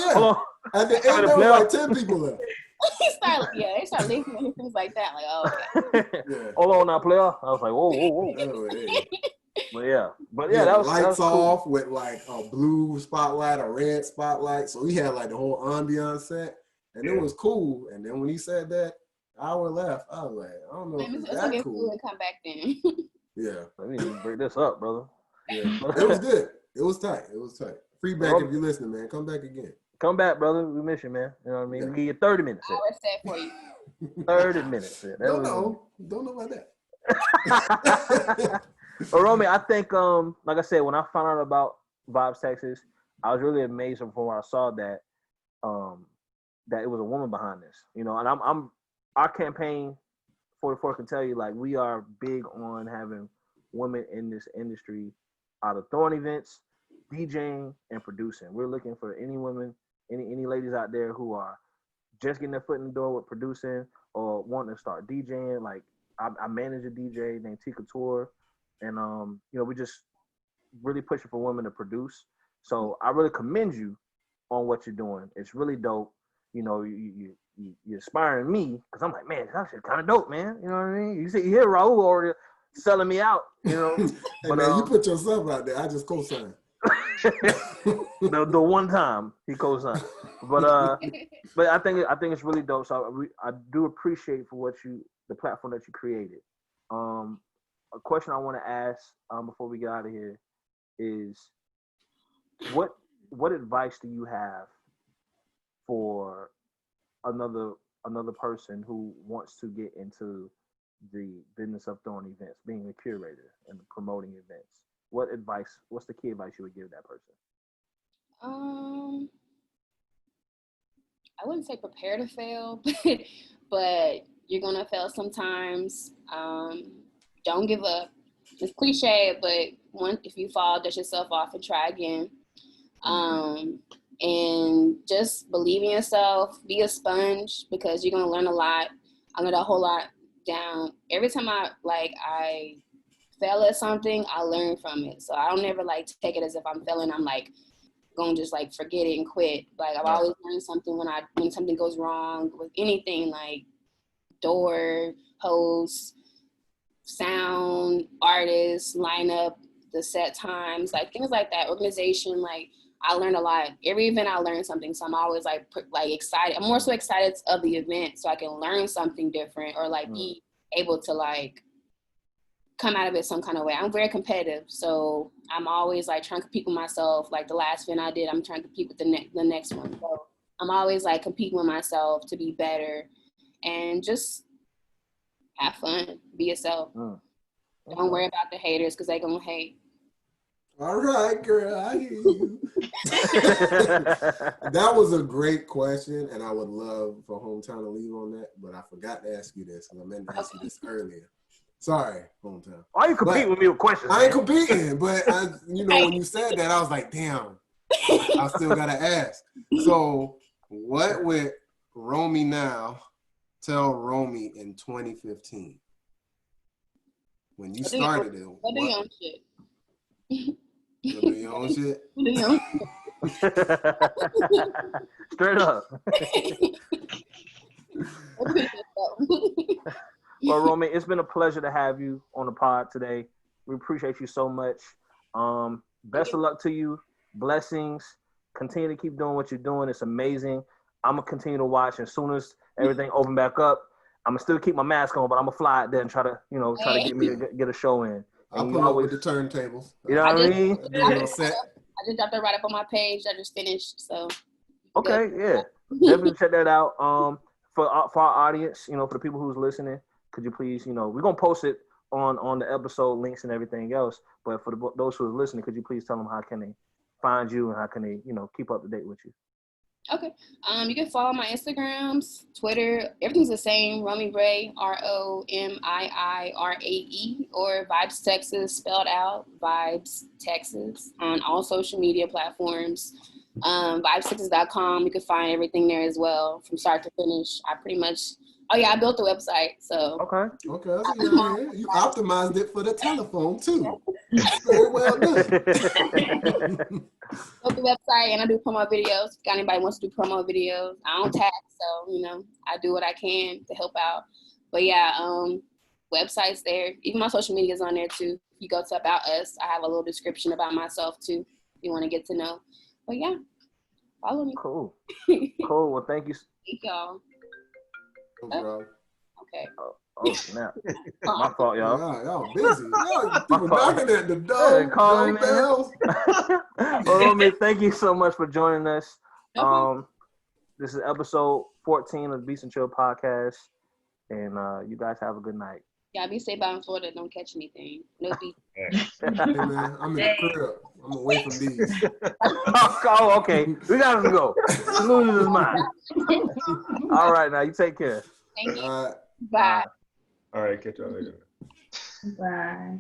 yeah. At the end, there were like 10 people left. They start leaving and things like that. Like, oh, okay. Yeah. Hold on now, player. I was like, whoa. But yeah, that was lights cool. off with like a blue spotlight, a red spotlight. So he had like the whole ambiance set, and it was cool. And then when he said that, hour left, I was like, I don't know if it's that cool. And come back then. Yeah. Let me break this up, brother. Yeah. It was good. It was tight. Feedback if you're listening, man. Come back again. Come back, brother. We miss you, man. You know what I mean? We give you 30 minutes. I always said for you. 30 minutes. Don't know about that. But Romii, I think, like I said, when I found out about Vibes Texas, I was really amazed from when I saw that that it was a woman behind this. You know, and I'm our campaign 44 can tell you, like, we are big on having women in this industry, either throwing events, DJing, and producing. We're looking for any women, any ladies out there who are just getting their foot in the door with producing or wanting to start DJing. Like, I manage a DJ named T Couture, and you know, we just really pushing for women to produce. So I really commend you on what you're doing. It's really dope. You know, you're inspiring me, because I'm like, man, that shit kind of dope, man. You know what I mean? You see, you hear Raul already selling me out, you know. Hey, but man, you put yourself out there. I just co-signed. the one time he co-signed, but I think it's really dope. So I do appreciate for the platform that you created. A question I want to ask before we get out of here is, what advice do you have for another person who wants to get into the business of throwing events, being a curator and promoting events? What's the key advice you would give that person? I wouldn't say prepare to fail, but you're gonna fail sometimes. Don't give up. It's cliche, but if you fall, dust yourself off and try again. And just believe in yourself. Be a sponge, because you're gonna learn a lot. I learned a whole lot down. Every time I fail at something, I learn from it. So I don't ever take it as if I'm failing. I'm gonna just forget it and quit. I've always learned something when something goes wrong with anything, like door, host, sound, artist, lineup, the set times, like things like that, organization. Like I learned a lot. Every event I learned something, so I'm always like excited. I'm more so excited of the event so I can learn something different or like be able to like come out of it some kind of way. I'm very competitive, so I'm always like trying to compete with myself. Like the last event I did, I'm trying to compete with the next one. So I'm always like competing with myself to be better and just have fun, be yourself. Don't worry about the haters because they gonna hate. All right, girl, I hear you. That was a great question, and I would love for Hometown to leave on that, but I forgot to ask you this, because I meant to ask you this earlier. Sorry, Hometown. Why are you competing with me with questions? I ain't competing, but when you said that, I was like, damn, I still gotta ask. So, what would Romii now tell Romii in 2015 when you started it? What do your own shit? Go do your own shit. Straight up. Well, Romii, it's been a pleasure to have you on the pod today. We appreciate you so much. Best of luck to you. Blessings. Continue to keep doing what you're doing. It's amazing. I'm gonna continue to watch. As soon as everything open back up, I'm gonna still keep my mask on, but I'm gonna fly out there and try to get a show in. I'll pull up with the turntables. You know what I mean? I just dropped that right up on my page. I just finished, so. Okay, yeah. Definitely check that out. For our audience, for the people who's listening, could you please, we're gonna post it on the episode links and everything else. But for those who are listening, could you please tell them how can they find you and how can they, keep up to date with you? Okay. You can follow my Instagrams, Twitter. Everything's the same. Romii Rae, ROMIIRAE, or Vibes Texas, spelled out. Vibes Texas on all social media platforms. Vibestexas.com. You can find everything there as well, from start to finish. I built the website, so. Okay. You optimized it for the telephone too. Very well done. Built the website, and I do promo videos. If anybody wants to do promo videos, I don't tag, so I do what I can to help out. But yeah, website's there. Even my social media is on there too. If you go to About Us, I have a little description about myself too, if you want to get to know. But yeah, follow me. Cool. Well, thank you. Thank y'all. Okay. Oh snap! My fault, y'all. Y'all busy. People knocking at the door. Calling bells. Well, Romii, thank you so much for joining us. This is episode 14 of the Beats and Chill podcast, and you guys have a good night. Yeah, be safe out in Florida. Don't catch anything. No beat. Hey man, I'm in the crib. I'm away from these. Oh, okay. We gotta go. Losing his mind. All right, now you take care. Thank you. Bye. All right, catch y'all later. Bye.